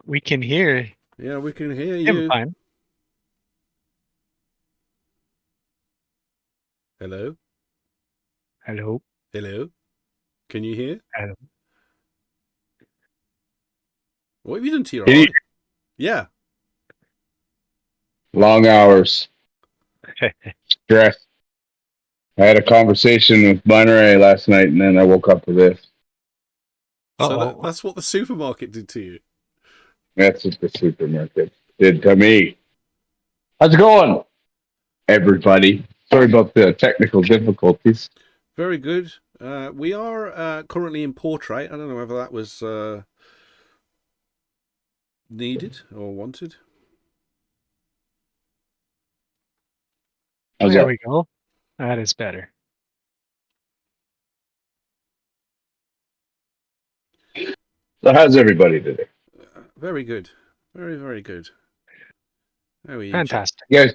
We can hear. Yeah, we can hear you. Fine. Hello? Hello? Hello? Can you hear? Hello? What have you done to your eye? Yeah. Long hours. Stress. I had a conversation with Binarai last night, and then I woke up with this. So that's what the supermarket did to you? That's what the supermarket did to me. How's it going, everybody? Sorry about the technical difficulties. Very good. We are currently in portrait. I don't know whether that was needed or wanted. There we go. That is better. So how's everybody today? Very good. Very, very good. How are you? Fantastic. You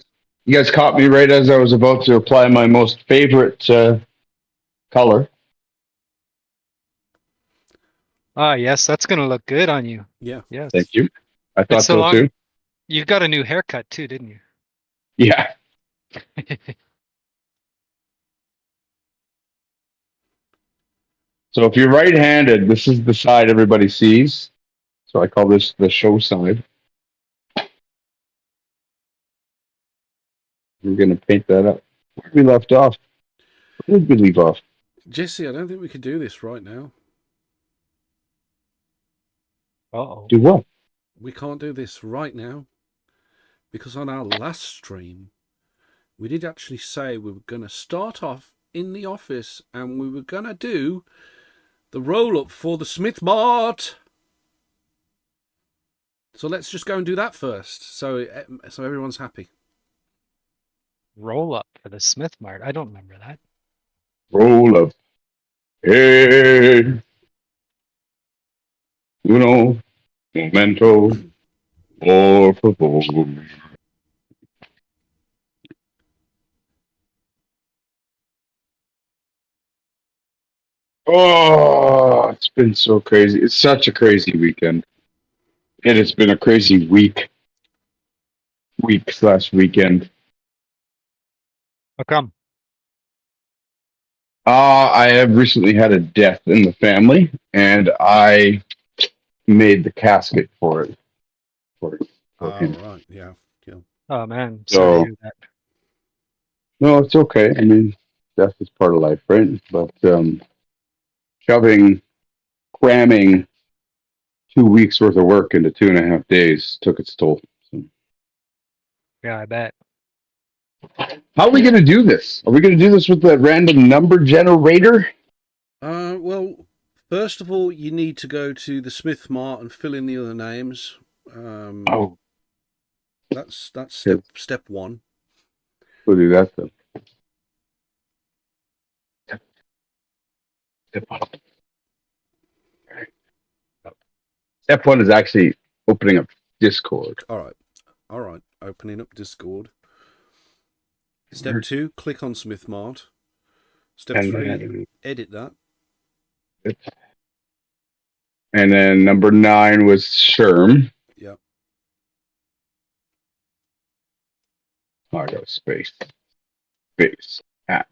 guys caught me right as I was about to apply my most favorite color. Yes, that's going to look good on you. Yeah. Yes. Thank you. I thought so too. You got a new haircut too, didn't you? Yeah. So if you're right-handed, this is the side everybody sees. So I call this the show side. We're going to paint that up. Where we left off? Where did we leave off? Jesse, I don't think we could do this right now. Uh-oh. Do what? We can't do this right now because on our last stream, we did actually say we were going to start off in the office and we were going to do the roll-up for the Smith Mart. So let's just go and do that first, so everyone's happy. Roll up for the Smith Mart. I don't remember that. Roll up. Hey. Uno. Momento. Por favor. Oh, it's been so crazy. It's such a crazy weekend. It has been a crazy week/weekend. How come? I have recently had a death in the family, and I made the casket for it. For him. Right, yeah. Oh, man. So- Sorry to hear that. No, it's okay. I mean, death is part of life, right? But cramming 2 weeks worth of work into 2.5 days took its toll. So. Yeah, I bet. How are we going to do this? Are we going to do this with the random number generator? Well, first of all, you need to go to the Smith Mart and fill in the other names. That's step one. We'll do that then. Step one is actually opening up Discord. All right. Opening up Discord. Step 2, click on Smith Mart. Step 3, edit that. And then number 9 was Scherm. Yep. Oh, I got space at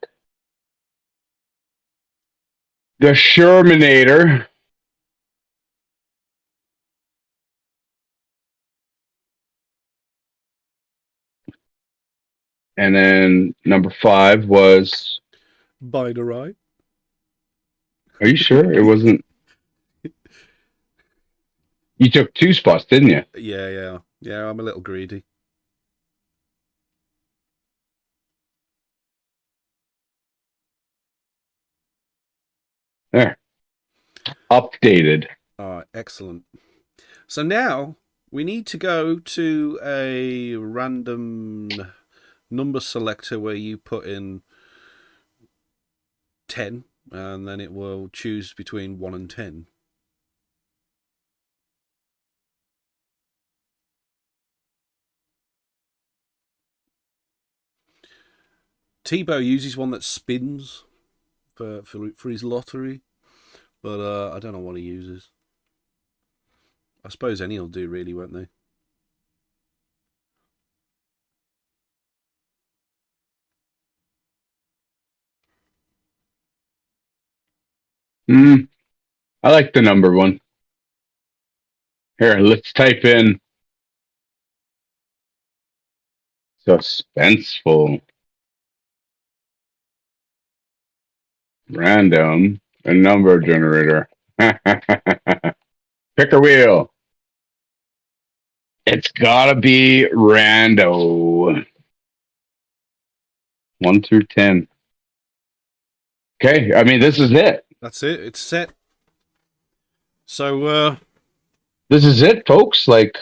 the Sherminator. And then number 5 was Binarai. Are you sure it wasn't? You took 2 spots, didn't you? Yeah. I'm a little greedy. There. Updated. All right, excellent. So now we need to go to a random number selector where you put in 10 and then it will choose between 1 and 10. Tebow uses one that spins for his lottery, but I don't know what he uses. I suppose any will do, really, won't they? I like the number one. Here, let's type in suspenseful random and number generator. Pick a wheel. It's gotta be rando. 1 through 10. Okay, I mean this is it. That's it. It's set. So this is it, folks. Like,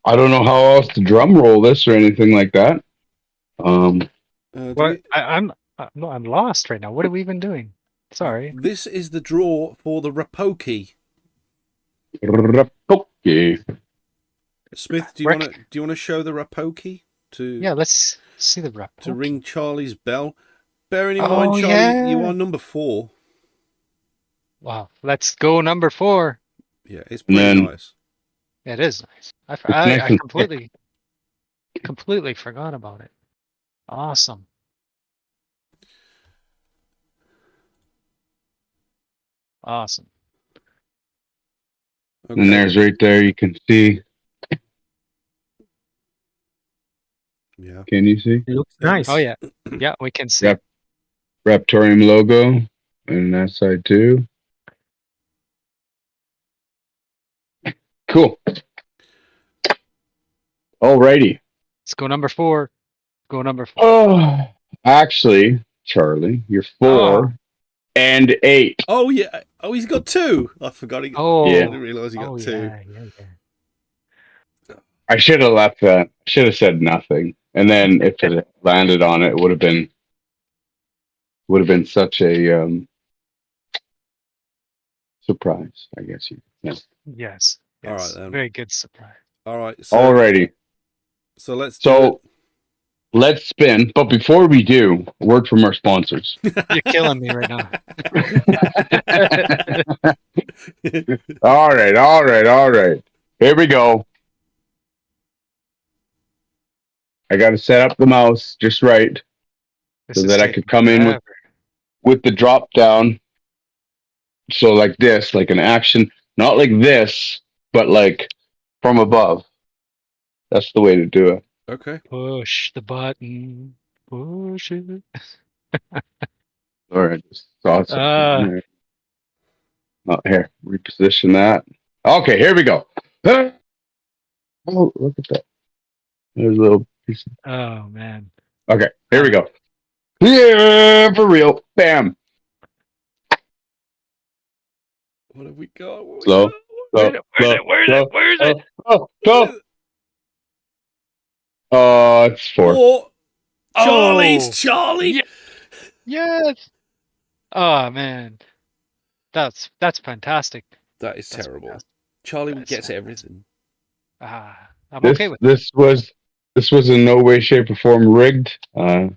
I don't know how else to drum roll this or anything like that. What? I'm lost right now. What are we even doing? Sorry. This is the draw for the Rapoki. Rapoki. Smith, do you want to show the Rapoki to? Yeah, let's see the Rapoki. To ring Charlie's bell. Bearing in mind, Charlie, you are number 4. Wow, let's go number 4. Yeah, it's pretty nice. It is nice. I completely forgot about it. Awesome. Awesome. Okay. And there's right there, you can see. Yeah. Can you see? It looks nice. Oh, yeah. Yeah, we can see. Raptoreum logo. And that side too. Cool. Alrighty. Let's go number 4. Go number 4. Oh, actually, Charlie, you're 4 and 8. Oh yeah. Oh, he's got 2. I forgot. I didn't realise he got 2. Yeah. I should have left that. Should have said nothing, and then if it had landed on it, it would have been such a surprise. I guess you. Yeah. Yes. All right then. Very good surprise. All right. So, Alrighty. So let's. Do it. Let's spin. But before we do, a word from our sponsors. You're killing me right now. All right. Here we go. I got to set up the mouse just right so that I could come in with the drop down. So like this, like an action, not like this, but like from above. That's the way to do it. Okay. Push the button. Push it. All right. Awesome. Here, reposition that. Okay, here we go. Oh, look at that. There's a little piece. Oh, man. Okay, here we go. Yeah, for real. Bam. What have we got? Slow. Where's it? Go. Oh, it's 4. Oh, Charlie. Yes. Oh, man. That's fantastic. That is terrible. Fantastic. Charlie gets everything. I'm okay with this. This was in no way, shape, or form rigged. And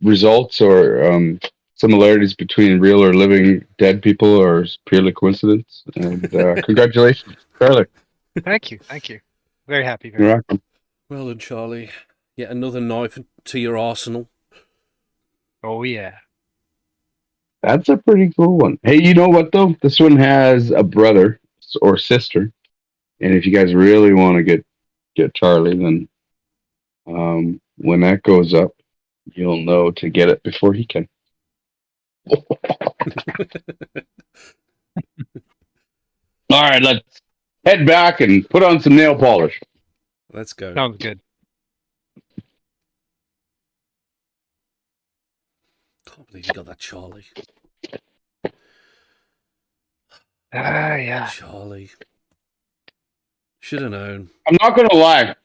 results or similarities between real or living dead people are purely coincidence. And congratulations, Charlie. Thank you. Very happy. You're welcome. Well done, Charlie. Yet another knife to your arsenal. Oh, yeah. That's a pretty cool one. Hey, you know what, though? This one has a brother or sister. And if you guys really want to get Charlie, then when that goes up, you'll know to get it before he can. All right, let's head back and put on some nail polish. Let's go. Sounds good. Can't believe you got that, Charlie. Yeah. Charlie. Should have known. I'm not going to lie.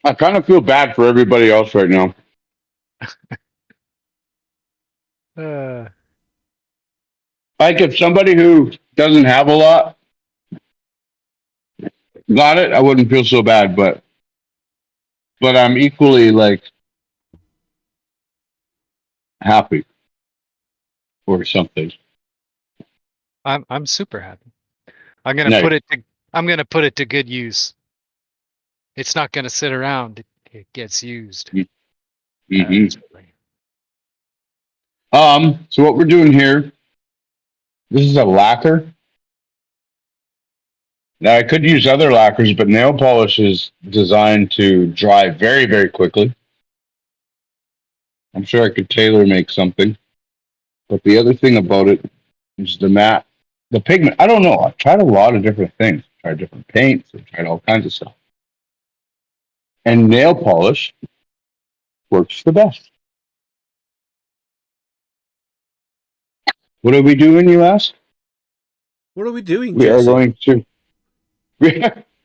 I kind of feel bad for everybody else right now. Like if somebody who doesn't have a lot got it, I wouldn't feel so bad, but I'm equally like happy or something. I'm super happy. I'm gonna put it to good use. It's not gonna sit around. It gets used. Mm-hmm. So what we're doing here, this is a lacquer. Now I could use other lacquers, but nail polish is designed to dry very, very quickly. I'm sure I could tailor make something. But the other thing about it is the matte, the pigment. I don't know. I've tried a lot of different things. I've tried different paints. I've tried all kinds of stuff. And nail polish works the best. What are we doing, you ask? What are we doing, We Jesse? are going to...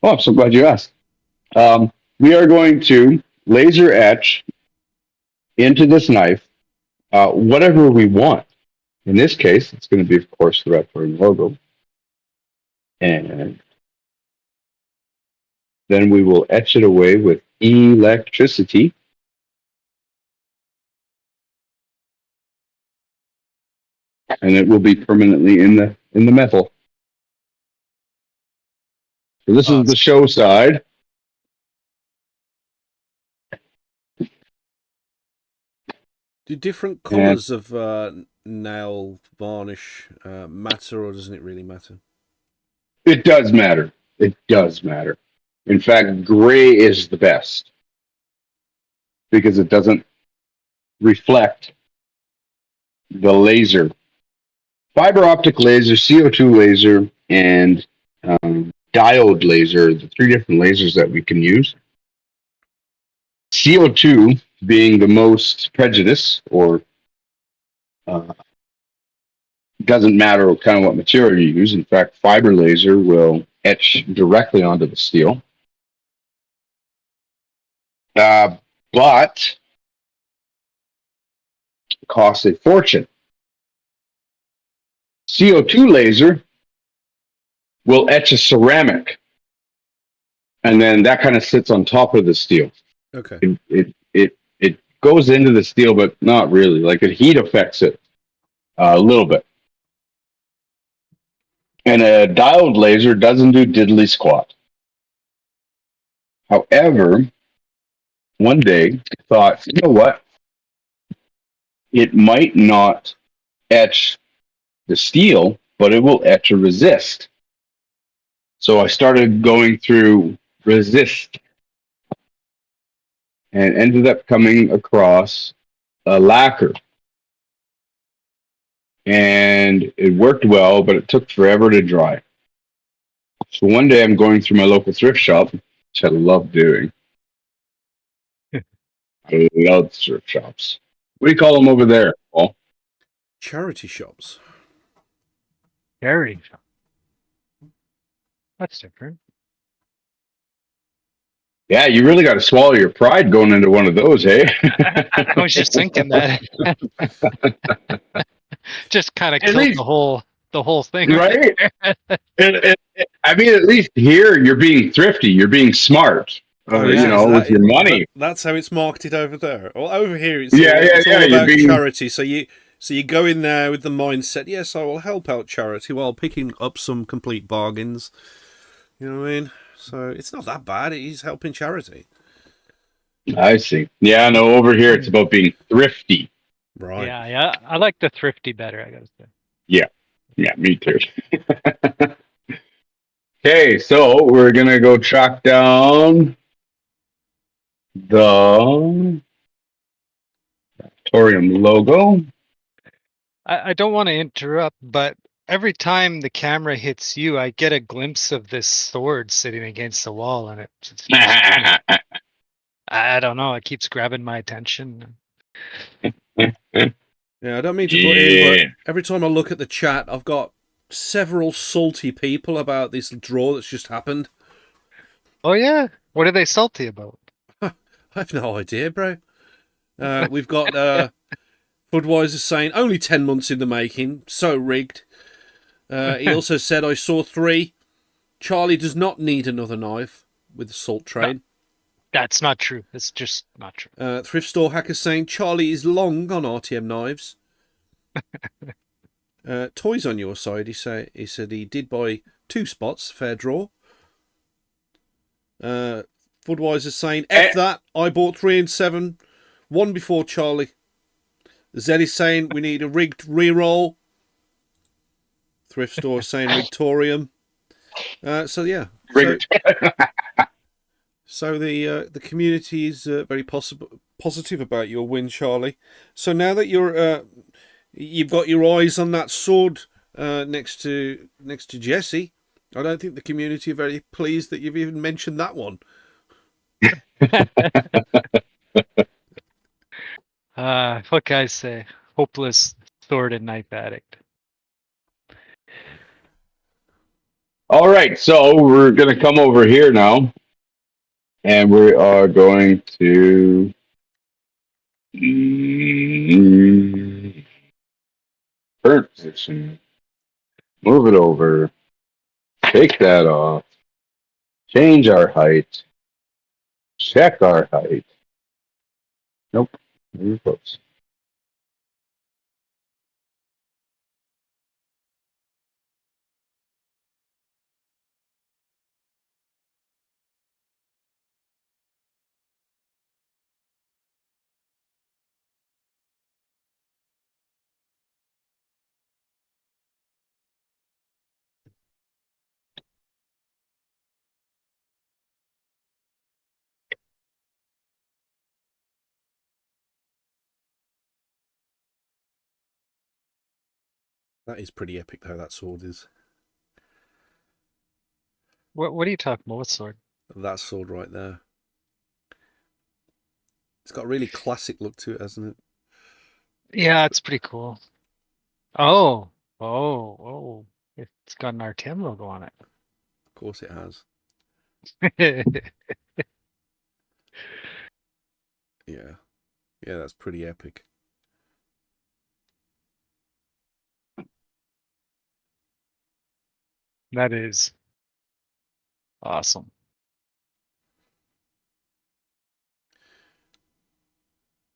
Oh, I'm so glad you asked. We are going to laser etch into this knife whatever we want. In this case, it's going to be, of course, the Raptoreum logo. And then we will etch it away with electricity. And it will be permanently in the metal. So this is the show side. Do different colours of nail varnish matter, or doesn't it really matter? It does matter. It does matter. In fact, gray is the best because it doesn't reflect the laser. Fiber optic laser, CO2 laser, and diode laser, the three different lasers that we can use. CO2 being the most prejudiced, or doesn't matter kind of what material you use. In fact, fiber laser will etch directly onto the steel. But costs a fortune. CO2 laser will etch a ceramic, and then that kind of sits on top of the steel. Okay. It goes into the steel, but not really. Like, it heat affects it a little bit. And a diode laser doesn't do diddly squat. However, one day I thought, you know what? It might not etch the steel, but it will etch a resist. So I started going through resist and ended up coming across a lacquer. And it worked well, but it took forever to dry. So one day I'm going through my local thrift shop, which I love doing. I love thrift shops. What do you call them over there, Paul? Charity shops. Charity shop. That's different. Yeah, you really got to swallow your pride going into one of those, hey? I was just thinking that. Just kind of killed the whole thing, right? I mean, at least here you're being thrifty, you're being smart. You know, with your money. That's how it's marketed over there. Well, over here, it's all about charity. So you go in there with the mindset, yes, I will help out charity while picking up some complete bargains. You know what I mean? So it's not that bad. He's helping charity. I see. Yeah, no, over here it's about being thrifty. Right. Yeah. I like the thrifty better, I gotta say. Yeah, me too. Okay, so we're gonna go track down the Raptoreum logo. I don't want to interrupt, but every time the camera hits you, I get a glimpse of this sword sitting against the wall, and I don't know. It keeps grabbing my attention. Yeah, I don't mean to put in, but every time I look at the chat, I've got several salty people about this draw that's just happened. Oh yeah, what are they salty about? I have no idea, bro. We've got Budweiser saying only 10 months in the making, so rigged. He also said, I saw 3. Charlie does not need another knife with the salt train. No, that's not true. It's just not true. Thrift Store Hacker saying Charlie is long on RTM knives. Toys on your side, he said he did buy 2 spots, fair draw. Budweiser saying, F that, I bought 3 and 7, 1 before Charlie. Zed is saying we need a rigged reroll. Thrift Store saying Raptoreum. So yeah. So the community is very positive about your win, Charlie. So now that you've got your eyes on that sword next to Jesse, I don't think the community are very pleased that you've even mentioned that one. What can I say? Hopeless sword and knife addict. All right, so we're going to come over here now, and we are going to current position. Move it over. Take that off. Change our height. Check our height. Nope. Very close. That is pretty epic, though, that sword is. What are you talking about? What sword? That sword right there. It's got a really classic look to it, hasn't it? Yeah, it's pretty cool. Oh. It's got an RTM logo on it. Of course it has. Yeah. Yeah, that's pretty epic. That is awesome.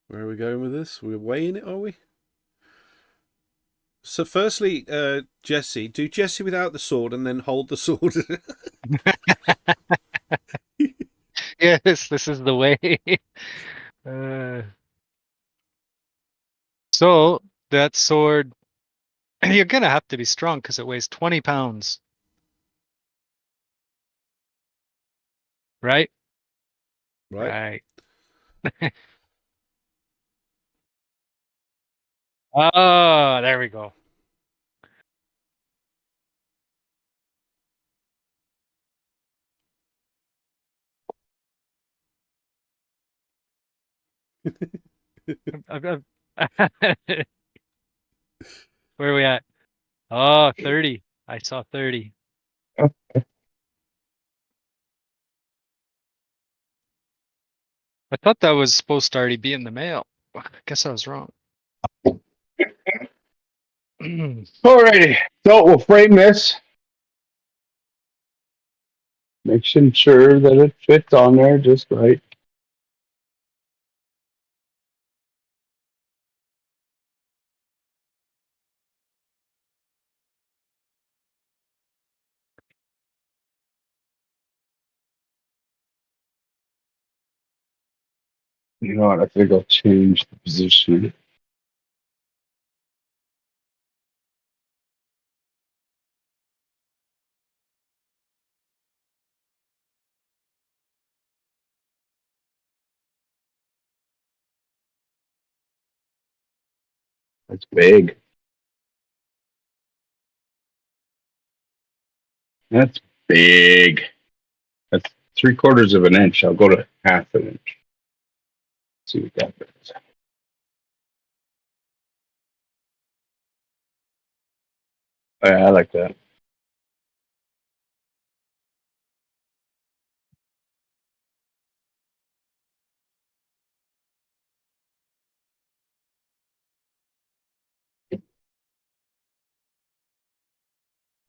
Where are we going with this? We're weighing it, are we? So firstly, Jesse, do Jesse without the sword and then hold the sword. Yes, this is the way. So that sword, you're gonna have to be strong because it weighs 20 pounds. Right? Right. Oh, there we go. Where are we at? Oh, 30. I saw 30. I thought that was supposed to already be in the mail. I guess I was wrong. Alrighty, so we'll frame this. Making sure that it fits on there just right. You know what? I think I'll change the position. That's big. That's big. That's 3/4 of an inch. I'll go to 1/2 an inch. See what that is. Oh, yeah, I like that.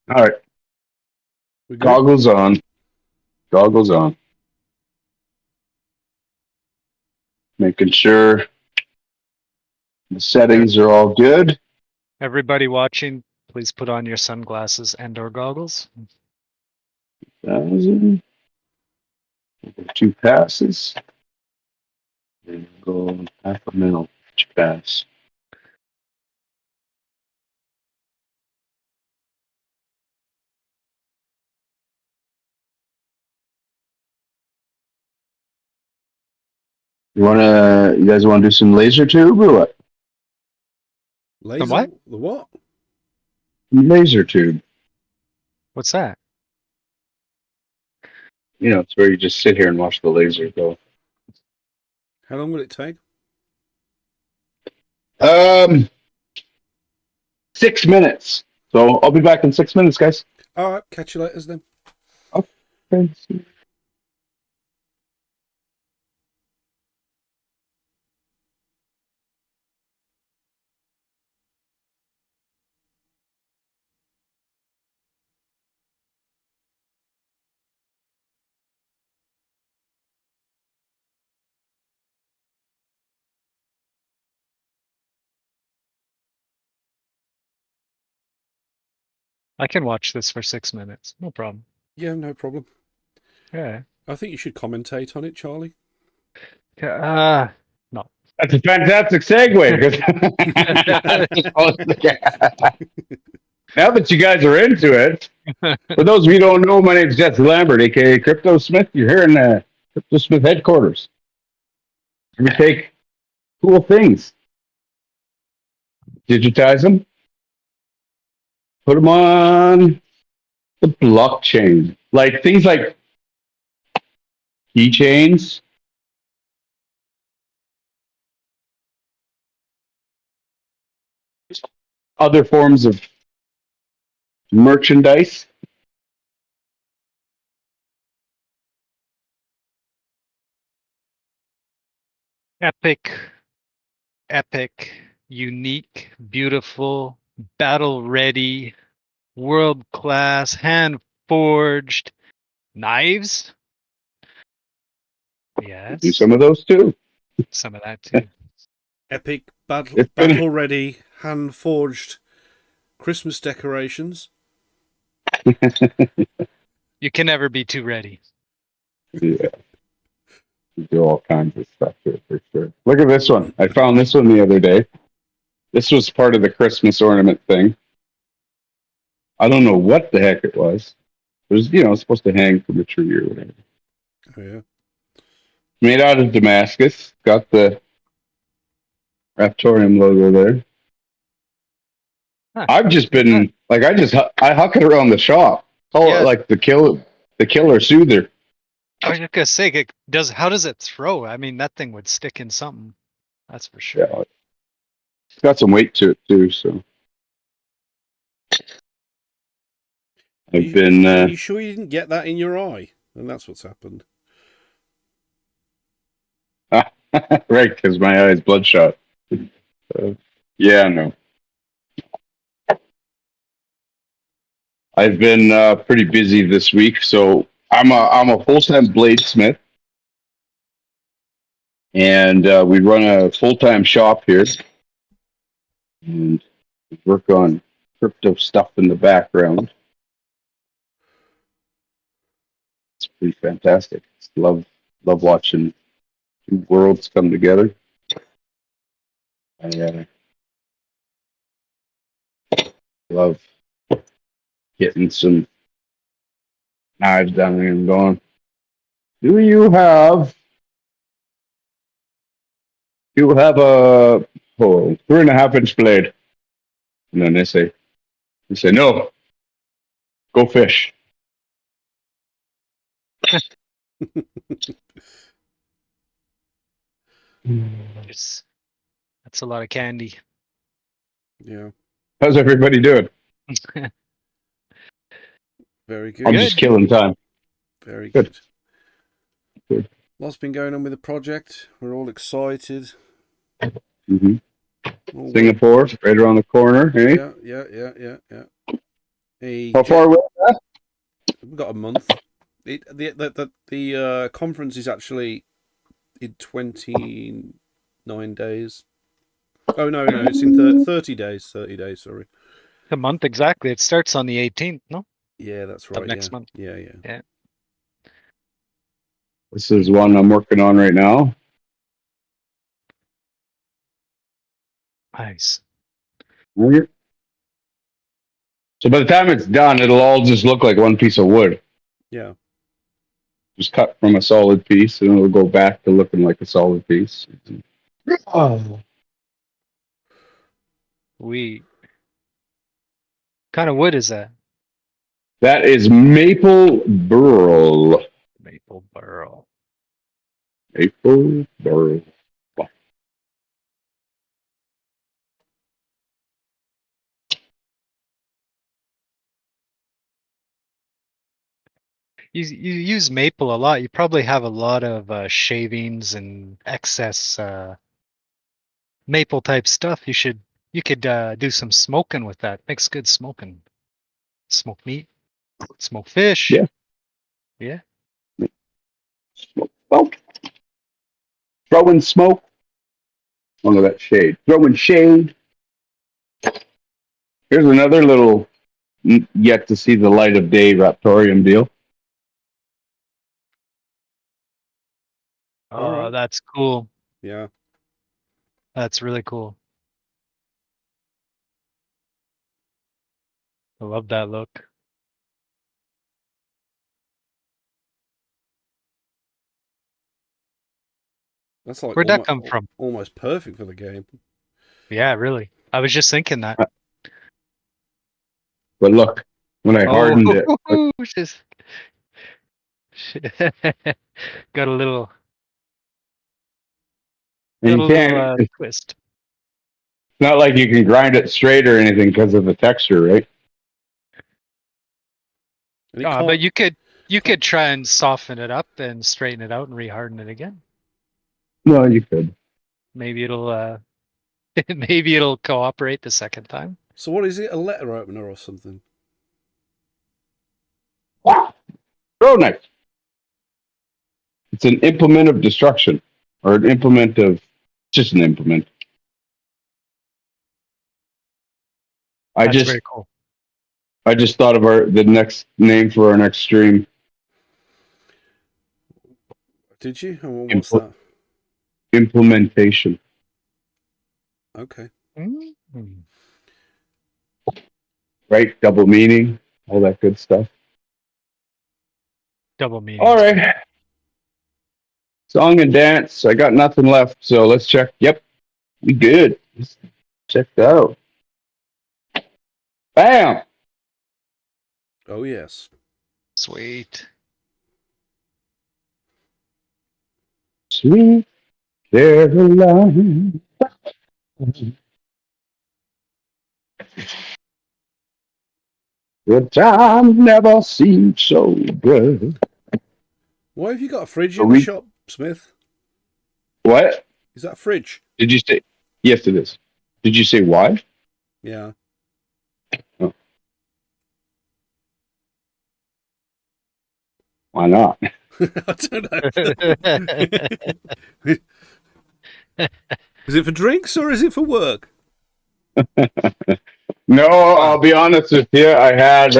All right. Goggles on. Goggles on. Making sure the settings are all good. Everybody watching, please put on your sunglasses and/or goggles. 1,000. 2 passes. And go 1/2 a mil each pass. You guys wanna do some laser tube or what? Laser? What? The what? Laser tube. What's that? You know, it's where you just sit here and watch the laser go. How long will it take? 6 minutes. So I'll be back in 6 minutes, guys. All right, catch you later then. Okay. I can watch this for 6 minutes. No problem. Yeah, no problem. Yeah. I think you should commentate on it, Charlie. No. That's a fantastic segue. Now that you guys are into it, for those of you who don't know, my name is Jesse Lambert, aka CryptoSmith. You're here in the CryptoSmith headquarters. We take cool things, digitize them, put them on The blockchain, like things like keychains. Other forms of merchandise. Epic, unique, beautiful, battle ready, world class, hand forged knives. Yes. Do some of those too. Some of that too. Epic, battle ready, hand forged Christmas decorations. You can never be too ready. Yeah. You do all kinds of stuff here for sure. Look at this one. I found this one the other day. This was part of the Christmas ornament thing. I don't know what the heck it was. It was, supposed to hang from a tree or whatever. Oh, yeah. Made out of Damascus. Got the Raptoreum logo there. Huh. I've just been like, I huck it around the shop. Call it like the killer soother. I was just gonna say, how does it throw? I mean, that thing would stick in something. That's for sure. Yeah. It's got some weight to it too, so. Are you sure you didn't get that in your eye? And that's what's happened. Right, because my eye is bloodshot. Yeah, no. I've been pretty busy this week, so I'm a full-time bladesmith, and we run a full-time shop here, and we work on crypto stuff in the background. It's pretty fantastic. Love watching two worlds come together. I love getting some knives down there and going, do you have a 3.5-inch blade? And then they say no, go fish. That's a lot of candy. Yeah. How's everybody doing? Very good. I'm just killing time. Very good. Lots been going on with the project. We're all excited. Mm-hmm. Singapore, right around the corner. Hey? Yeah. How far away is that? We've got a month. The conference is actually in 29 days. Oh, no, it's in 30 days. 30 days, sorry. A month exactly. It starts on the 18th, no? Yeah, that's right. Next month. Yeah. This is one I'm working on right now. Nice. So by the time it's done, it'll all just look like one piece of wood. Yeah. Just cut from a solid piece, and it'll go back to looking like a solid piece. Oh. What kind of wood is that? That is maple burl. Maple burl. Maple burl. You use maple a lot. You probably have a lot of shavings and excess maple type stuff. You could do some smoking with that. Makes good smoking. Smoke meat, smoke fish. Yeah. Smoke. Throwing smoke. Oh no, that's shade. Throwing shade. Here's another little yet to see the light of day Raptoreum deal. Oh, right. That's cool. Yeah. That's really cool. I love that look. That's like where'd that come from? Almost perfect for the game. Yeah, really. I was just thinking that. But look, when I hardened it. Just got a little And you can't. It's twist. not like you can grind it straight or anything because of the texture, right? But you could try and soften it up and straighten it out and reharden it again. No, you could. Maybe it'll maybe it'll cooperate the second time. So what is it? A letter opener or something? Throw knife. It's an implement of destruction, or an implement of just an implement. That's very cool. I just thought of the next name for our next stream. Did you? What's that? Implementation. Okay. Mm-hmm. Right? Double meaning, all that good stuff. Double meaning. All right. Song and dance. I got nothing left, so let's check. Yep. We good. Let's check that out. Bam! Oh, yes. Sweet. Sweet Caroline. The time never seemed so good. Why have you got a fridge in the shop, Smith? What? Is that a fridge? Did you say? Yes, it is. Did you say why? Yeah. Oh. Why not? I don't know. Is it for drinks or is it for work? No, I'll be honest with you. I had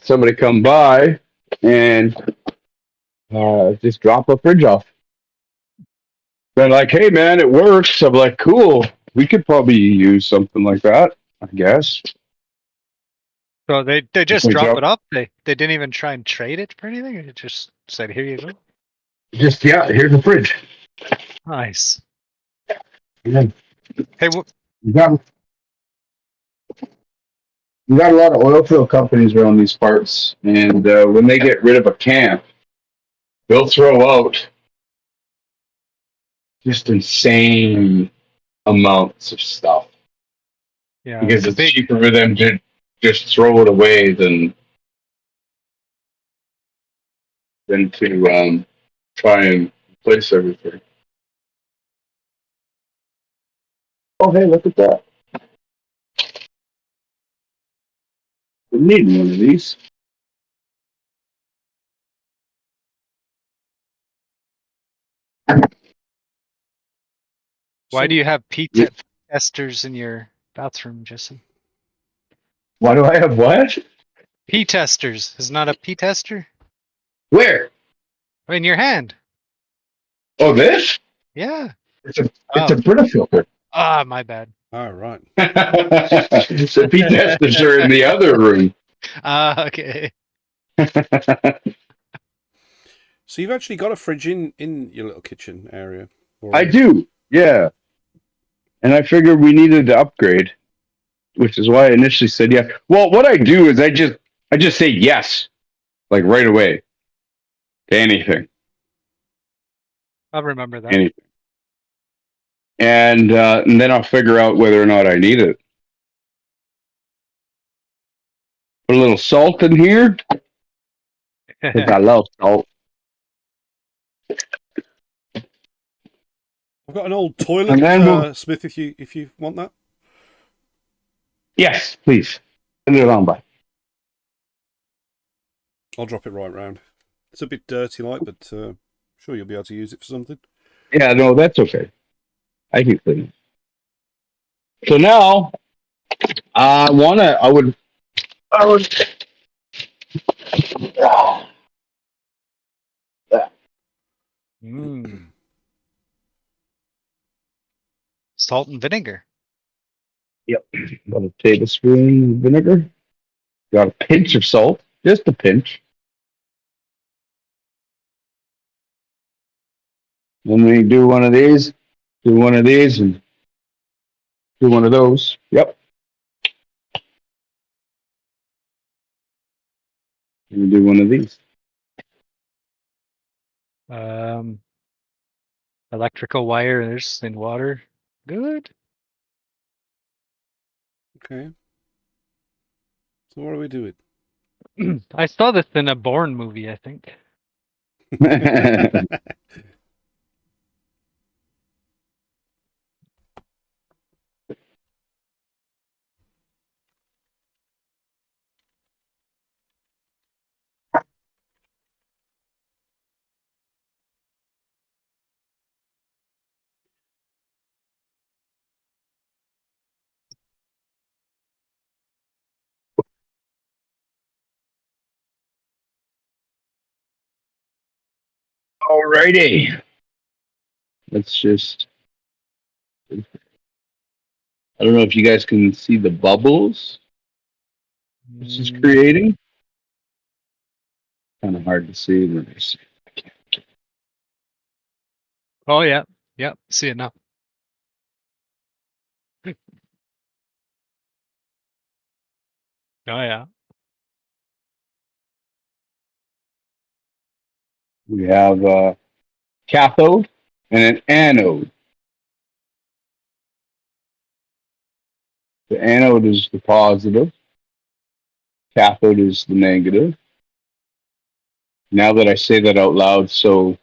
somebody come by and just drop a fridge off. They're like, "Hey, man, it works." I'm like, "Cool. We could probably use something like that, I guess." So they just drop it up. They didn't even try and trade it for anything. It just said, "Here you go." Just here's the fridge. Nice. Yeah. Hey, you got a lot of oil field companies around these parts, and when they get rid of a camp, they'll throw out just insane amounts of stuff. Yeah, because it's cheaper for them to just throw it away than to try and replace everything. Oh, hey, look at that. We need one of these. Why do you have testers in your bathroom, Jesse? Why do I have what? P-testers. Isn't that a P-tester? Where? In your hand. Oh, this? Yeah. It's a Brita filter. Ah, my bad. All right. The P-testers are in the other room. Okay. So you've actually got a fridge in your little kitchen area? I do, yeah. And I figured we needed to upgrade, which is why I initially said yeah. Well, what I do is I just say yes, like right away, to anything. I'll remember that. Anything. And then I'll figure out whether or not I need it. Put a little salt in here, because I love salt. I've got an old toilet, Smith, if you want that. Yes, please. Send it on by. I'll drop it right round. It's a bit dirty, like, but sure you'll be able to use it for something. Yeah, no, that's okay. I can clean it. So now, I would. Salt and vinegar. Yep. About a tablespoon of vinegar. Got a pinch of salt, just a pinch. Then we do one of these, and do one of those. Yep. We'll do one of these. Electrical wires in water. Good. Okay. So what do we do it? I saw this in a Bourne movie, I think. Alrighty. Let's just. I don't know if you guys can see the bubbles this is creating. Kind of hard to see. Let me see. Oh yeah, yep. See it now. Oh yeah. We have a cathode and an anode. The anode is the positive. Cathode is the negative. Now that I say that out loud, so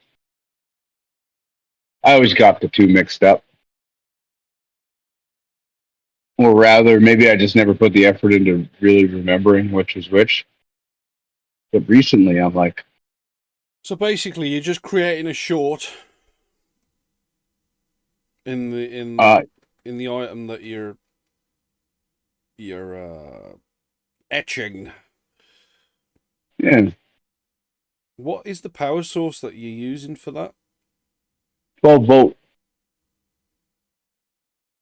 I always got the two mixed up. Or rather, maybe I just never put the effort into really remembering which is which. But recently, I'm like, So basically, you're just creating a short in the item that you're etching. yeah, What is the power source that you're using for that? 12 volt.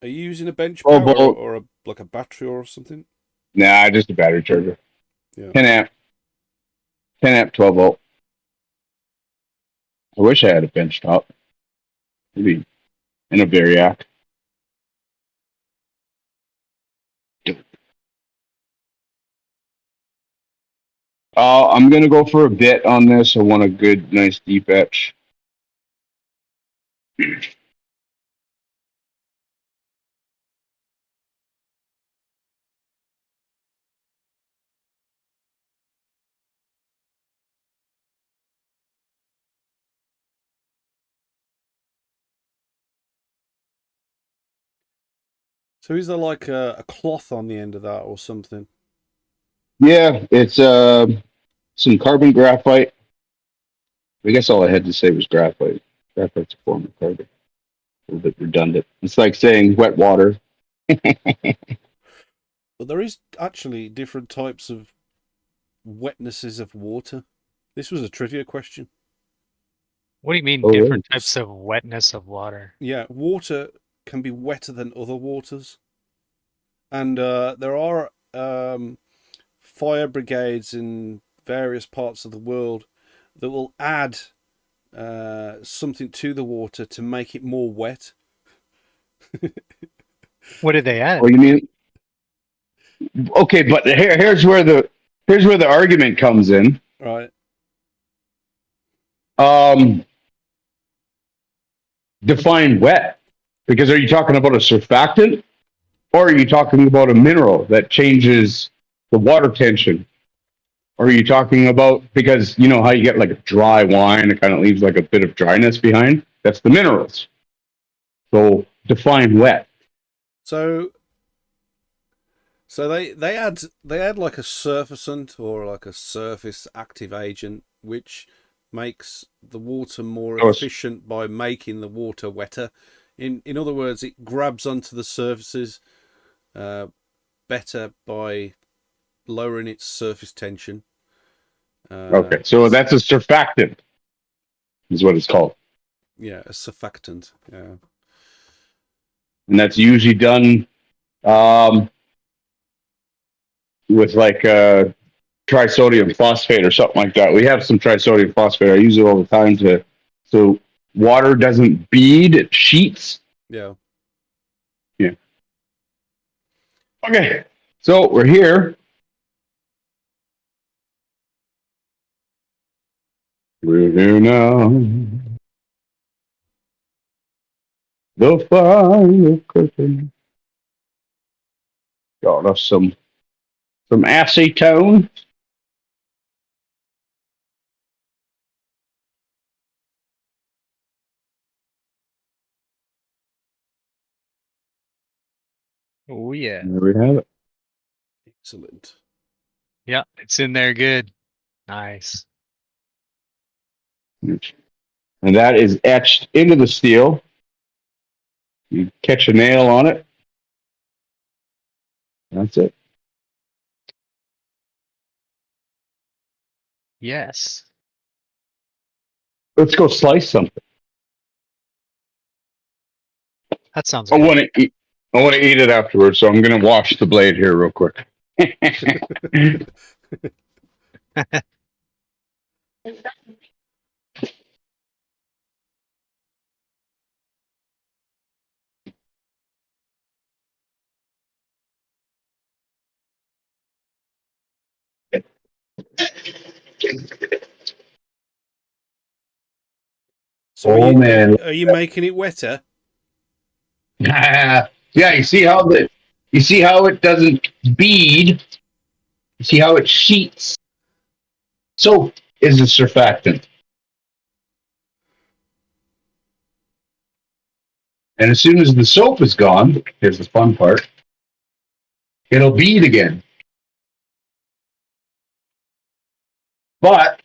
Are you using a bench 12 power volt. or like a battery or something? Nah, just a battery charger. Yeah. 10 amp. 10 amp, 12 volt. I wish I had a bench top. Maybe in a Variac. I'm going to go for a bit on this. I want a good, nice deep etch. So is there like a cloth on the end of that or something? Yeah, it's some carbon graphite. I guess all I had to say was graphite. Graphite's a form of carbon. A little bit redundant. It's like saying wet water. But there is actually different types of wetnesses of water. This was a trivia question. What do you mean Oh, different really? types of wetness of water? Yeah, water can be wetter than other waters. And there are fire brigades in various parts of the world that will add something to the water to make it more wet. What did they add? Oh, you mean? Okay, but here's where the argument comes in. Right. Define wet, because are you talking about a surfactant, or are you talking about a mineral that changes the water tension? Or are you talking about, because you know how you get like a dry wine, it kind of leaves like a bit of dryness behind? That's the minerals. So define wet. So they add like a surfactant or like a surface active agent, which makes the water more efficient by making the water wetter. In other words, it grabs onto the surfaces better by lowering its surface tension. Okay, so that's a surfactant, is what it's called. Yeah, a surfactant. Yeah, and that's usually done with like trisodium phosphate or something like that. We have some trisodium phosphate. I use it all the time so water doesn't bead; it sheets. Yeah. Yeah. Okay, so we're here. We're here now. The final curtain. Got us some acetone. Oh yeah. There we have it. Excellent. Yeah, it's in there good. Nice. And that is etched into the steel. You catch a nail on it. That's it. Yes. Let's go slice something. That sounds I good. want to eat. I want to eat it afterwards, so I'm going to wash the blade here real quick. So Oh, man. are you making it wetter? Yeah, you see how it doesn't bead. You see how it sheets. Soap is a surfactant. And as soon as the soap is gone, here's the fun part, it'll bead again. But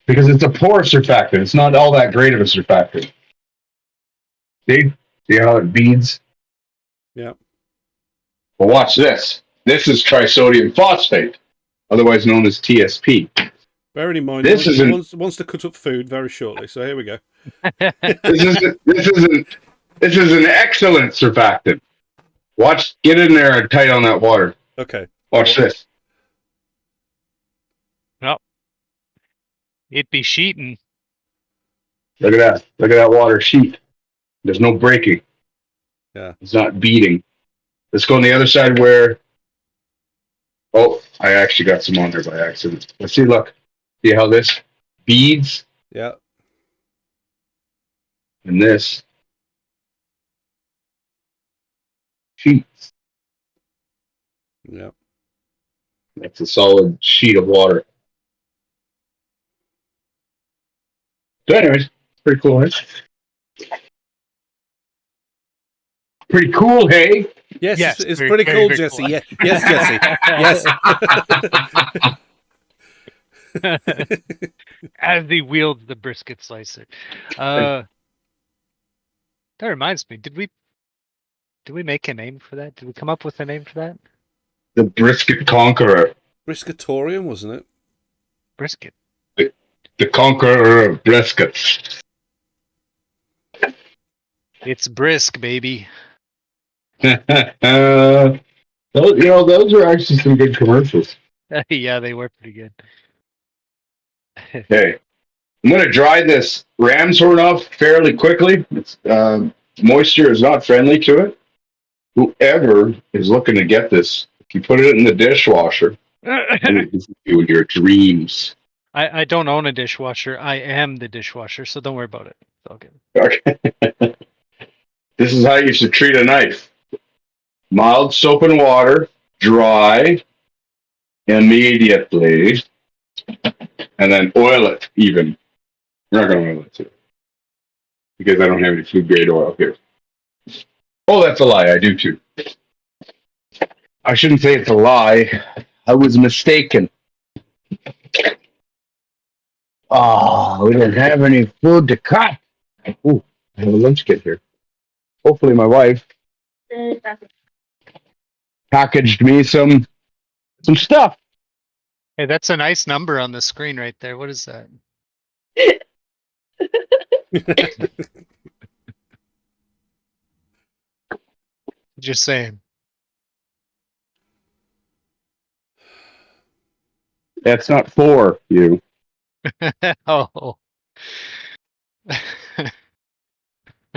because it's a poor surfactant, it's not all that great of a surfactant. See how it beads? Yeah. Well, watch this. This is trisodium phosphate, otherwise known as TSP. Bearing in mind, This wants to cut up food very shortly. So here we go. This is an excellent surfactant. Watch, get in there and tight on that water. Okay. Watch this. Well, it be sheeting. Look at that. Look at that water sheet. There's no breaking. Yeah. It's not beating. Let's go on the other side where. Oh, I actually got some on there by accident. Let's see. Look. See how this beads? Yeah. And this sheets. Yeah. That's a solid sheet of water. So anyways, pretty cool, right? Pretty cool, hey? Yes, it's pretty cool, Jesse. Cool. Yeah. Yes, Jesse. Yes. As he wields the brisket slicer. That reminds me, did we make a name for that? Did we come up with a name for that? The Brisket Conqueror. Briskatorium, wasn't it? Brisket. The Conqueror of Briskets. It's brisk, baby. Those are actually some good commercials. Yeah, they were pretty good. Okay. I'm going to dry this ram's horn off fairly quickly. It's, moisture is not friendly to it. Whoever is looking to get this, if you put it in the dishwasher, you with your dreams. I don't own a dishwasher. I am the dishwasher, so don't worry about it. It's all good. Okay. This is how you should treat a knife. Mild soap and water, dry immediately, and then oil it even. We're not going to oil it too, because I don't have any food grade oil here. Oh, that's a lie. I do too. I shouldn't say it's a lie. I was mistaken. Oh, we don't have any food to cut. Ooh, I have a lunch kit here. Hopefully my wife packaged me some stuff. Hey, that's a nice number on the screen right there. What is that? Just saying. That's not for you. Oh.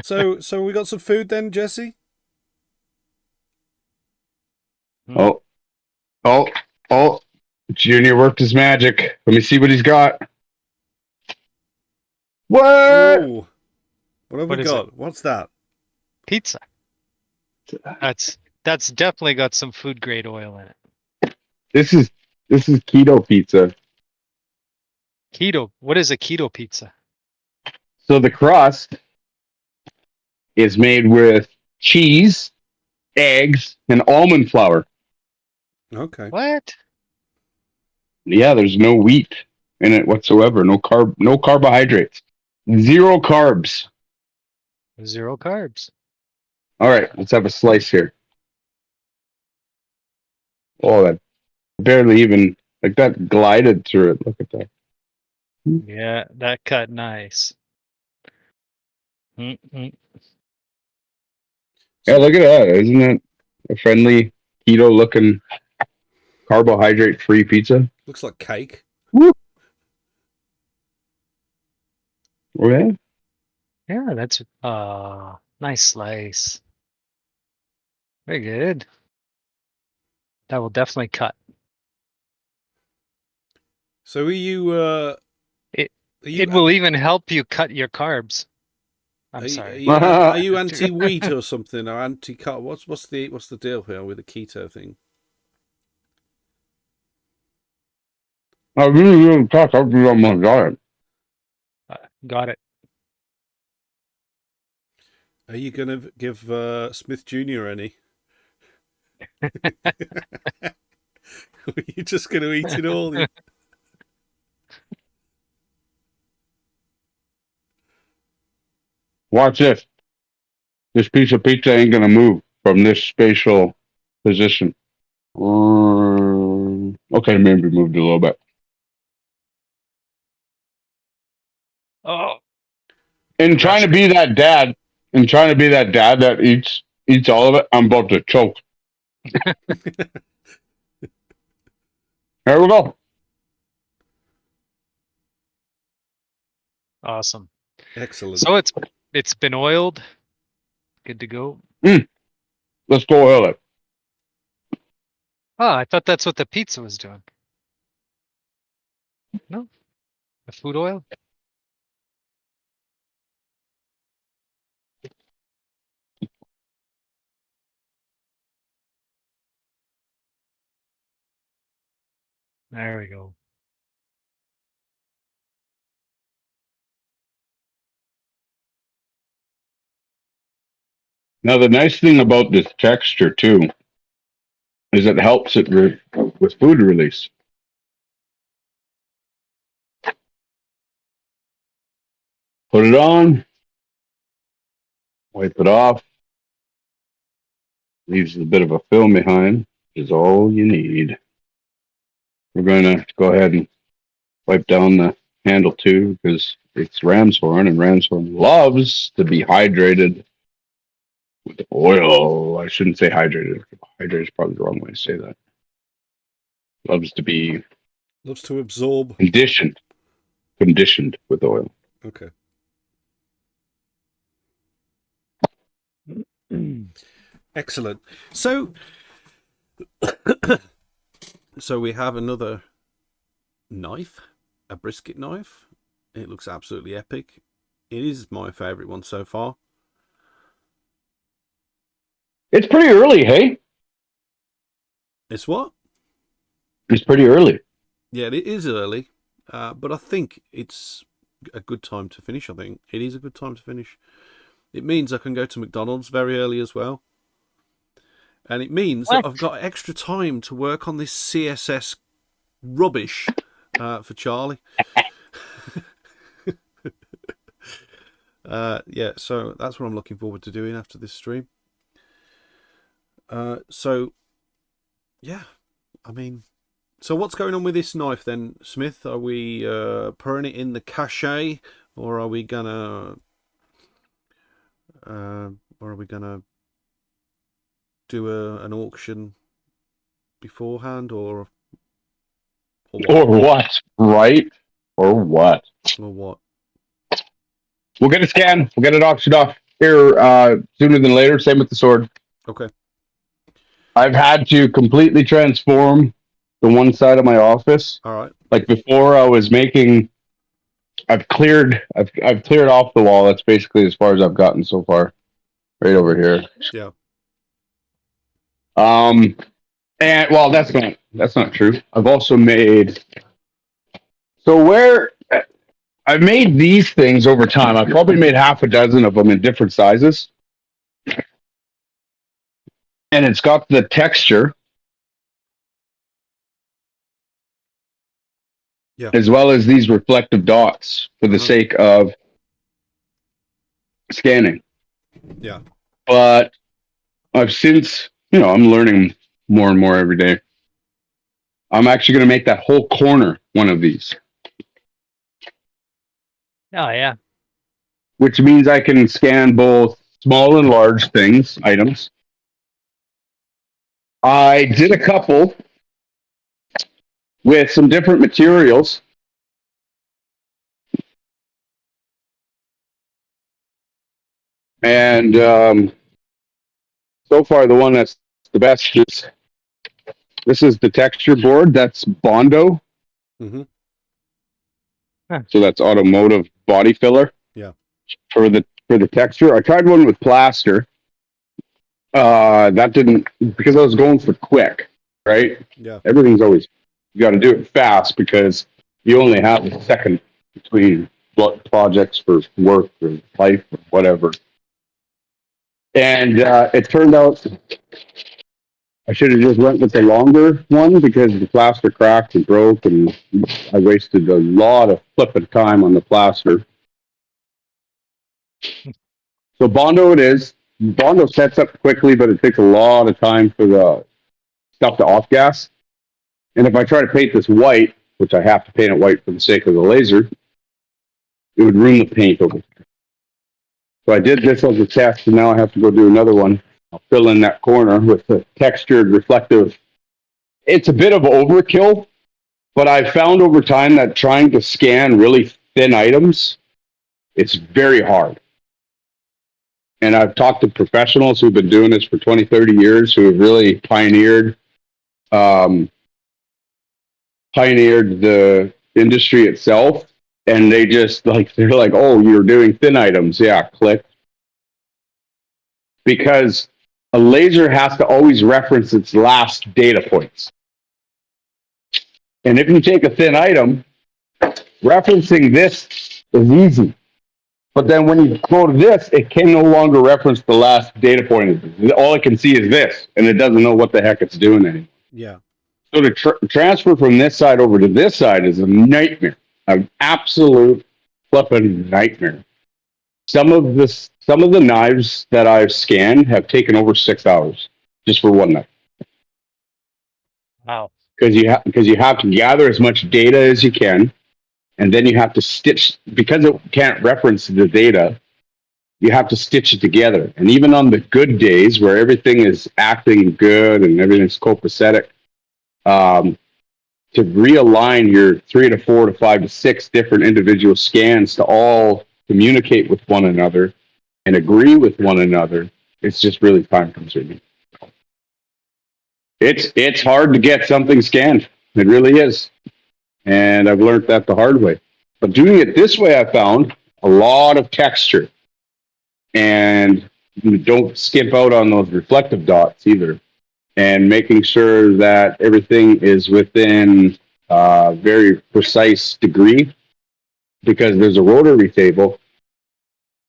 So we got some food then, Jesse? Oh. Junior worked his magic. Let me see what he's got. What? Oh, what have What we is got? What's that? Pizza. That's definitely got some food grade oil in it. This is keto pizza. Keto. What is a keto pizza? So the crust is made with cheese, eggs, and almond flour. Okay. What? Yeah, there's no wheat in it whatsoever. No carbohydrates. 0 carbs. 0 carbs. All right, let's have a slice here. Oh, that barely even, like, that glided through it. Look at that. Yeah, that cut nice. Mm-mm. Yeah, look at that. Isn't that a friendly, keto-looking, carbohydrate-free pizza? Looks like cake. Woo. Oh, yeah? Yeah, that's nice slice. Very good. That will definitely cut. So are you? It will even help you cut your carbs. I'm sorry. Are you anti-wheat or something, or anti-cut? What's the deal here with the keto thing? I really tough. I'll be on my diet. Got it. Are you going to give SmithJr any? Or are you just going to eat it all? Watch this. This piece of pizza ain't gonna move from this spatial position. Okay, maybe moved a little bit. Oh. And trying to be that dad, that eats all of it, I'm about to choke. There we go. Awesome. Excellent. So it's been oiled. Good to go. Let's go oil it. Oh, I thought that's what the pizza was doing. No? The food oil? There we go. Now, the nice thing about this texture, too, is it helps it with food release. Put it on. Wipe it off. Leaves a bit of a film behind, which is all you need. We're going to go ahead and wipe down the handle, too, because it's ram's horn, and ram's horn loves to be hydrated with oil. I shouldn't say hydrated. Hydrated is probably the wrong way to say that. Loves to absorb. Conditioned with oil. Okay. Excellent. So we have another knife, a brisket knife. It looks absolutely epic. It is my favorite one so far. It's pretty early, hey? It's what? It's pretty early. Yeah, it is early, but I think it's a good time to finish. I think it is a good time to finish. It means I can go to McDonald's very early as well. And it means that I've got extra time to work on this CSS rubbish for Charlie. Yeah, so that's what I'm looking forward to doing after this stream. So, yeah, I mean, so what's going on with this knife then, Smith? Are we putting it in the cache, or are we gonna do an auction beforehand, or what? Right? Or what? Or what? We'll get it scanned. We'll get it auctioned off here sooner than later. Same with the sword. Okay. I've had to completely transform the one side of my office. All right. Like before, I was making I've cleared off the wall. That's basically as far as I've gotten so far. Right over here. Yeah. And well, that's not true. I've also made, so where I've made these things over time. I've probably made half a dozen of them in different sizes. And it's got the texture. Yeah. As well as these reflective dots for the sake of scanning. Yeah. But I've since, I'm learning more and more every day. I'm actually going to make that whole corner one of these. Oh, yeah. Which means I can scan both small and large things, items. I did a couple with some different materials. And so far, the one that's the best is this is the texture board. That's Bondo. Mm-hmm. Huh. So that's automotive body filler. Yeah. For the texture. I tried one with plaster. That didn't, because I was going for quick, right? Yeah. Everything's always, you got to do it fast because you only have a second between projects for work or life or whatever. And it turned out I should have just went with the longer one because the plaster cracked and broke, and I wasted a lot of flipping time on the plaster. So Bondo it is. Bondo sets up quickly, but it takes a lot of time for the stuff to off gas. And if I try to paint this white, which I have to paint it white for the sake of the laser, it would ruin the paint over there. So I did this as a test, and now I have to go do another one. I'll fill in that corner with the textured reflective. It's a bit of overkill, but I found over time that trying to scan really thin items, it's very hard. And I've talked to professionals who've been doing this for 20, 30 years who have really pioneered the industry itself. And they just they're like, oh, you're doing thin items. Yeah, click. Because a laser has to always reference its last data points. And if you take a thin item, referencing this is easy. But then when you go to this, it can no longer reference the last data point. All it can see is this, and it doesn't know what the heck it's doing anymore. Yeah. So to transfer from this side over to this side is a nightmare, an absolute flipping nightmare. Some of the knives that I've scanned have taken over 6 hours just for one knife. Wow. Because you have to gather as much data as you can, and then you have to stitch, because it can't reference the data, you have to stitch it together. And even on the good days where everything is acting good and everything's copacetic, to realign your 3 to 4 to 5 to 6 different individual scans to all communicate with one another and agree with one another, it's just really time consuming. It's hard to get something scanned. It really is. And I've learned that the hard way. But doing it this way, I found a lot of texture. And don't skimp out on those reflective dots either. And making sure that everything is within a very precise degree. Because there's a rotary table,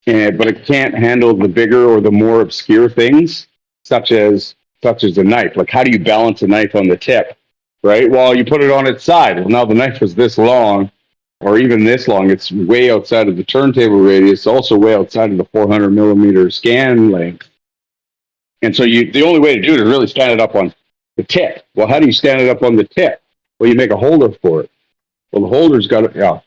but it can't handle the bigger or the more obscure things, such as a knife. Like, how do you balance a knife on the tip? Right? Well, you put it on its side. Well, now the knife is this long, or even this long. It's way outside of the turntable radius, also way outside of the 400 millimeter scan length. And so the only way to do it is really stand it up on the tip. Well, how do you stand it up on the tip? Well, you make a holder for it. Well, the holder's got it. Yeah.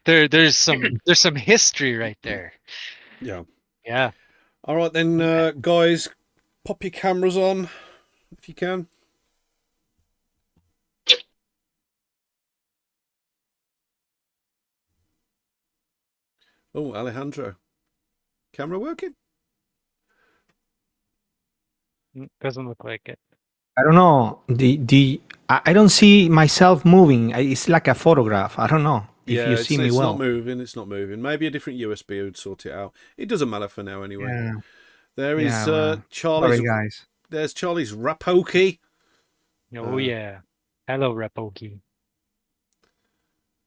There's some history right there. Yeah. Yeah. All right then, guys, pop your cameras on if you can. Oh, Alejandro, camera working? Doesn't look like it. I don't know. I don't see myself moving. It's like a photograph. I don't know if you see me it's well. not moving. It's not moving. Maybe a different USB would sort it out. It doesn't matter for now, anyway. Yeah. There is well, Charlie's. Sorry, guys. There's Charlie's Rapoki. Oh yeah. Hello, Rapoki.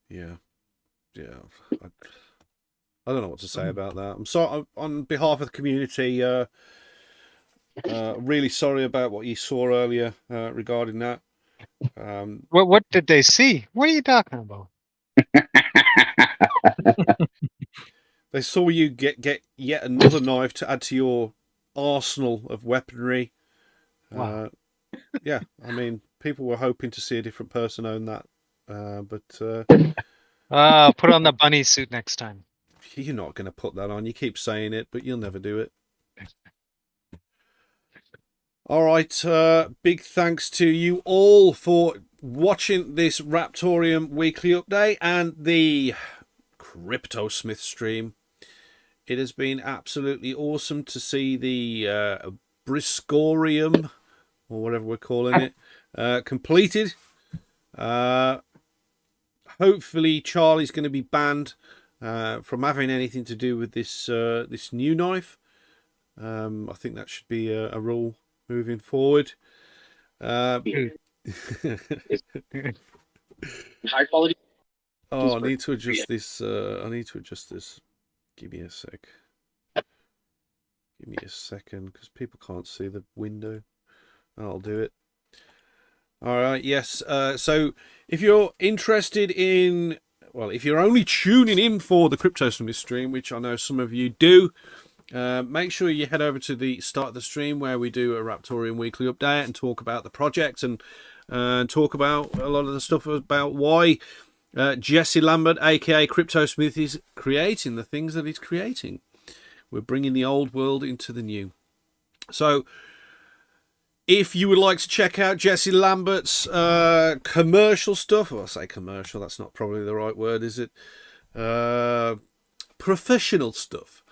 Yeah. I don't know what to say about that. I'm sorry on behalf of the community. Really sorry about what you saw earlier regarding that. What did they see? What are you talking about? They saw you get yet another knife to add to your arsenal of weaponry. Wow. Yeah, I mean, people were hoping to see a different person own that, but I'll put on the bunny suit next time. you're not going to put that on. You keep saying it, but you'll never do it. All right, big thanks to you all for watching this Raptoreum weekly update and the CryptoSmith stream. It has been absolutely awesome to see the Briscorium, or whatever we're calling it, completed. Hopefully Charlie's going to be banned from having anything to do with this this new knife. I think that should be a rule moving forward. High quality. Oh, I need to adjust this. Give me a sec. Give me a second, because people can't see the window. I'll do it. All right, yes. So if you're interested in, well, if you're only tuning in for the CryptoSmith stream, which I know some of you do, make sure you head over to the start of the stream where we do a Raptoreum weekly update and talk about the project and talk about a lot of the stuff about why Jesse Lambert, aka CryptoSmith, is creating the things that he's creating. We're bringing the old world into the new. So if you would like to check out Jesse Lambert's commercial stuff, well, I say commercial, that's not probably the right word, is it? Professional stuff.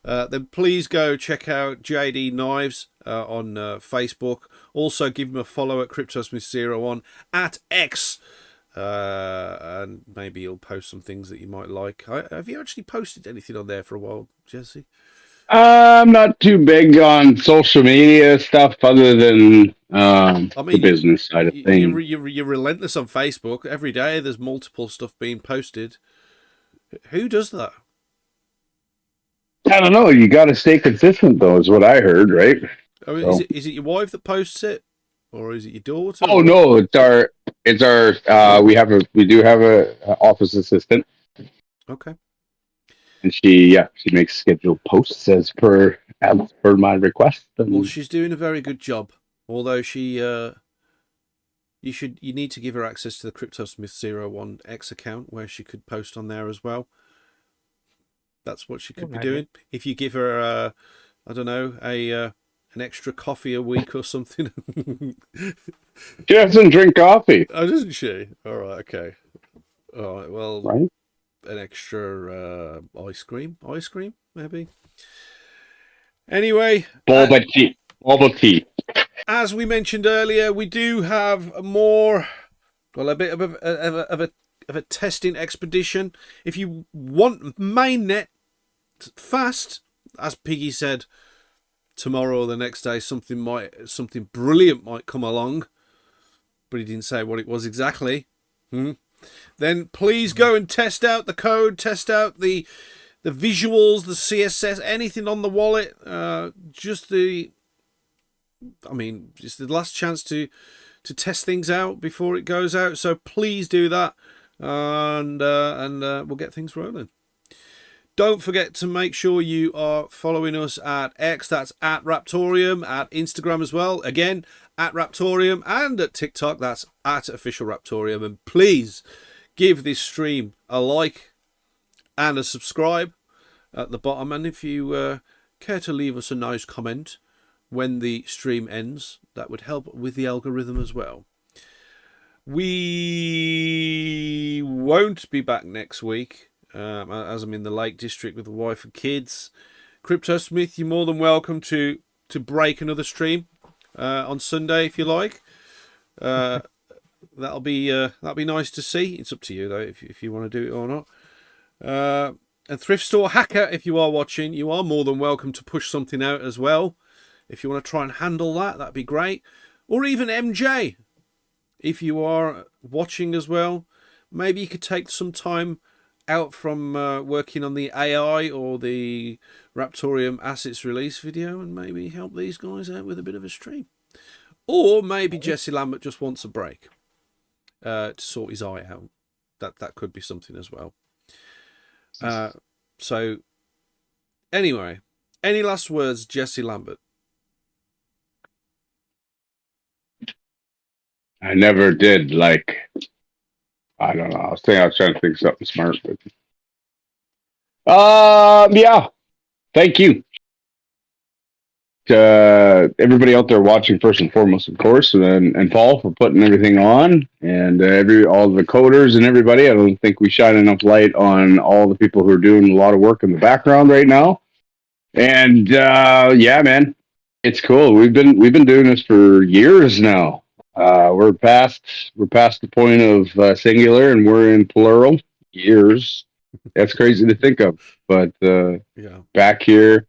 Then please go check out JD Knives on Facebook. Also give him a follow at CryptoSmith01 at X. And maybe he'll post some things that you might like. Have you actually posted anything on there for a while, Jesse? I'm not too big on social media stuff other than the business side of things. You're relentless on Facebook. Every day there's multiple stuff being posted. Who does that? I don't know. You got to stay consistent, though, is what I heard, right? I mean, So. is it your wife that posts it, or is it your daughter? Oh no, it's our. We do have a office assistant. Okay. And she makes scheduled posts as per my request. Well, she's doing a very good job. Although she, you need to give her access to the CryptoSmith01 X account where she could post on there as well. That's what she could be doing. If you give her, I don't know, an extra coffee a week or something. She doesn't drink coffee. Oh, doesn't she? All right, okay. All right, well, right. An extra ice cream, maybe. Anyway, Bubble tea. As we mentioned earlier, we do have more. Well, a bit of a testing expedition. If you want mainnet fast, as Piggy said, tomorrow or the next day, something brilliant might come along, but he didn't say what it was exactly. Then please go and test out the code, test out the visuals, the CSS, anything on the wallet. Just the last chance to test things out before it goes out. So please do that, and we'll get things rolling. Don't forget to make sure you are following us at X, that's at Raptoreum, at Instagram as well, again, at Raptoreum, and at TikTok, that's at Official Raptoreum. And please give this stream a like and a subscribe at the bottom. And if you care to leave us a nice comment when the stream ends, that would help with the algorithm as well. We won't be back next week, as I'm in the Lake District with the wife and kids. CryptoSmith, you're more than welcome to break another stream on Sunday if you like. That'll be nice to see. It's up to you though if you want to do it or not. And Thrift Store Hacker, if you are watching, you are more than welcome to push something out as well. If you want to try and handle that, that'd be great. Or even MJ, if you are watching as well, maybe you could take some time out from working on the AI or the Raptoreum assets release video and maybe help these guys out with a bit of a stream. Or maybe Jesse Lambert just wants a break to sort his eye out. That could be something as well. So anyway, any last words, Jesse Lambert? I never did, like, I don't know. I was trying to think something smart. But yeah. Thank you to everybody out there watching, first and foremost, of course, and Paul for putting everything on, and all the coders and everybody. I don't think we shine enough light on all the people who are doing a lot of work in the background right now. And yeah, man, it's cool. We've been doing this for years now. We're past the point of singular, and we're in plural years. That's crazy to think of, but yeah, back here,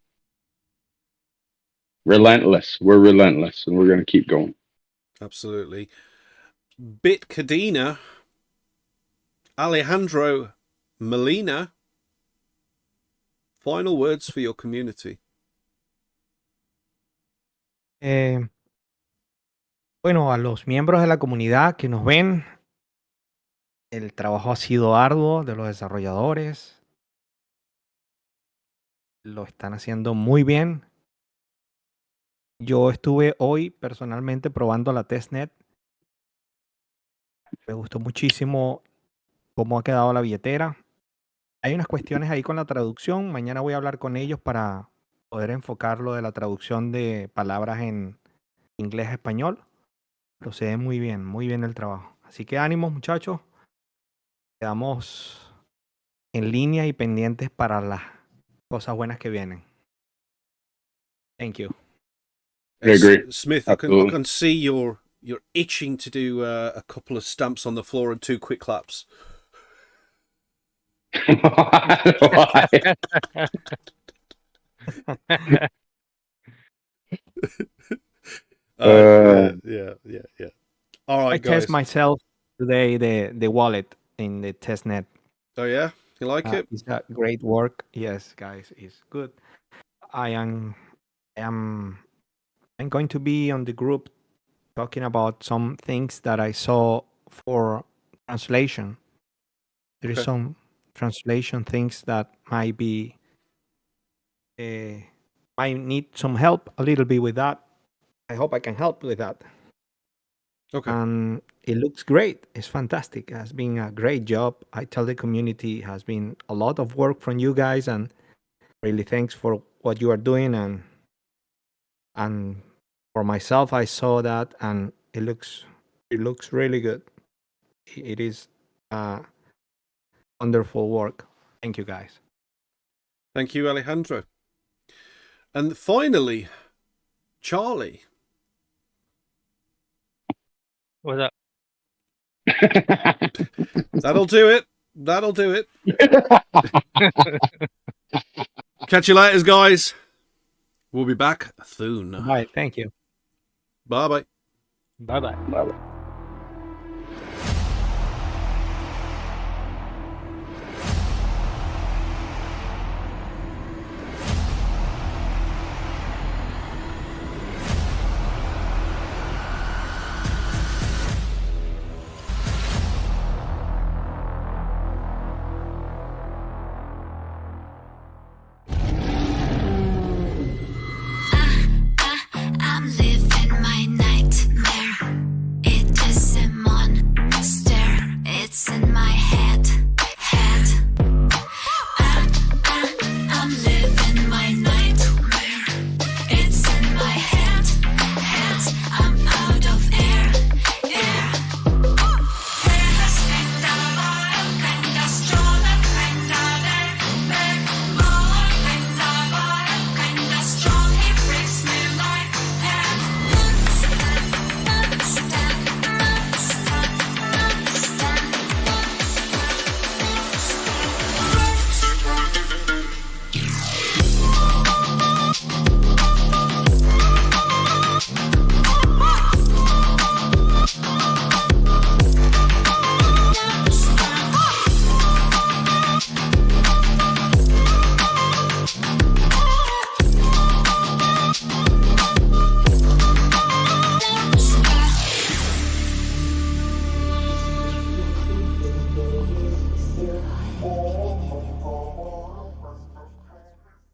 relentless. We're relentless, and we're going to keep going. Absolutely. Bitkadina, Alejandro Molina, final words for your community. Bueno, a los miembros de la comunidad que nos ven, el trabajo ha sido arduo de los desarrolladores. Lo están haciendo muy bien. Yo estuve hoy personalmente probando la testnet. Me gustó muchísimo cómo ha quedado la billetera. Hay unas cuestiones ahí con la traducción. Mañana voy a hablar con ellos para poder enfocar lo de la traducción de palabras en inglés a español. Pero se ve muy bien el trabajo. Así que ánimos, muchachos. Quedamos en línea y pendientes para las cosas buenas que vienen. Thank you. I agree. Smith, I can see you're itching to do a couple of stamps on the floor and 2 quick claps. Yeah. All right, I guys. test myself today the wallet in the testnet. Oh yeah, you like it? It's got great work. Yes, guys, it's good. I'm going to be on the group talking about some things that I saw for translation. There is some translation things that might be might need some help a little bit with that. I hope I can help with that. Okay. And it looks great. It's fantastic. It has been a great job. I tell the community it has been a lot of work from you guys, and really thanks for what you are doing. And for myself, I saw that, and it looks really good. It is wonderful work. Thank you, guys. Thank you, Alejandro. And finally, Charlie. What's up? That'll do it. Catch you later, guys. We'll be back soon. Bye. Thank you. Bye-bye. Bye-bye. Bye-bye.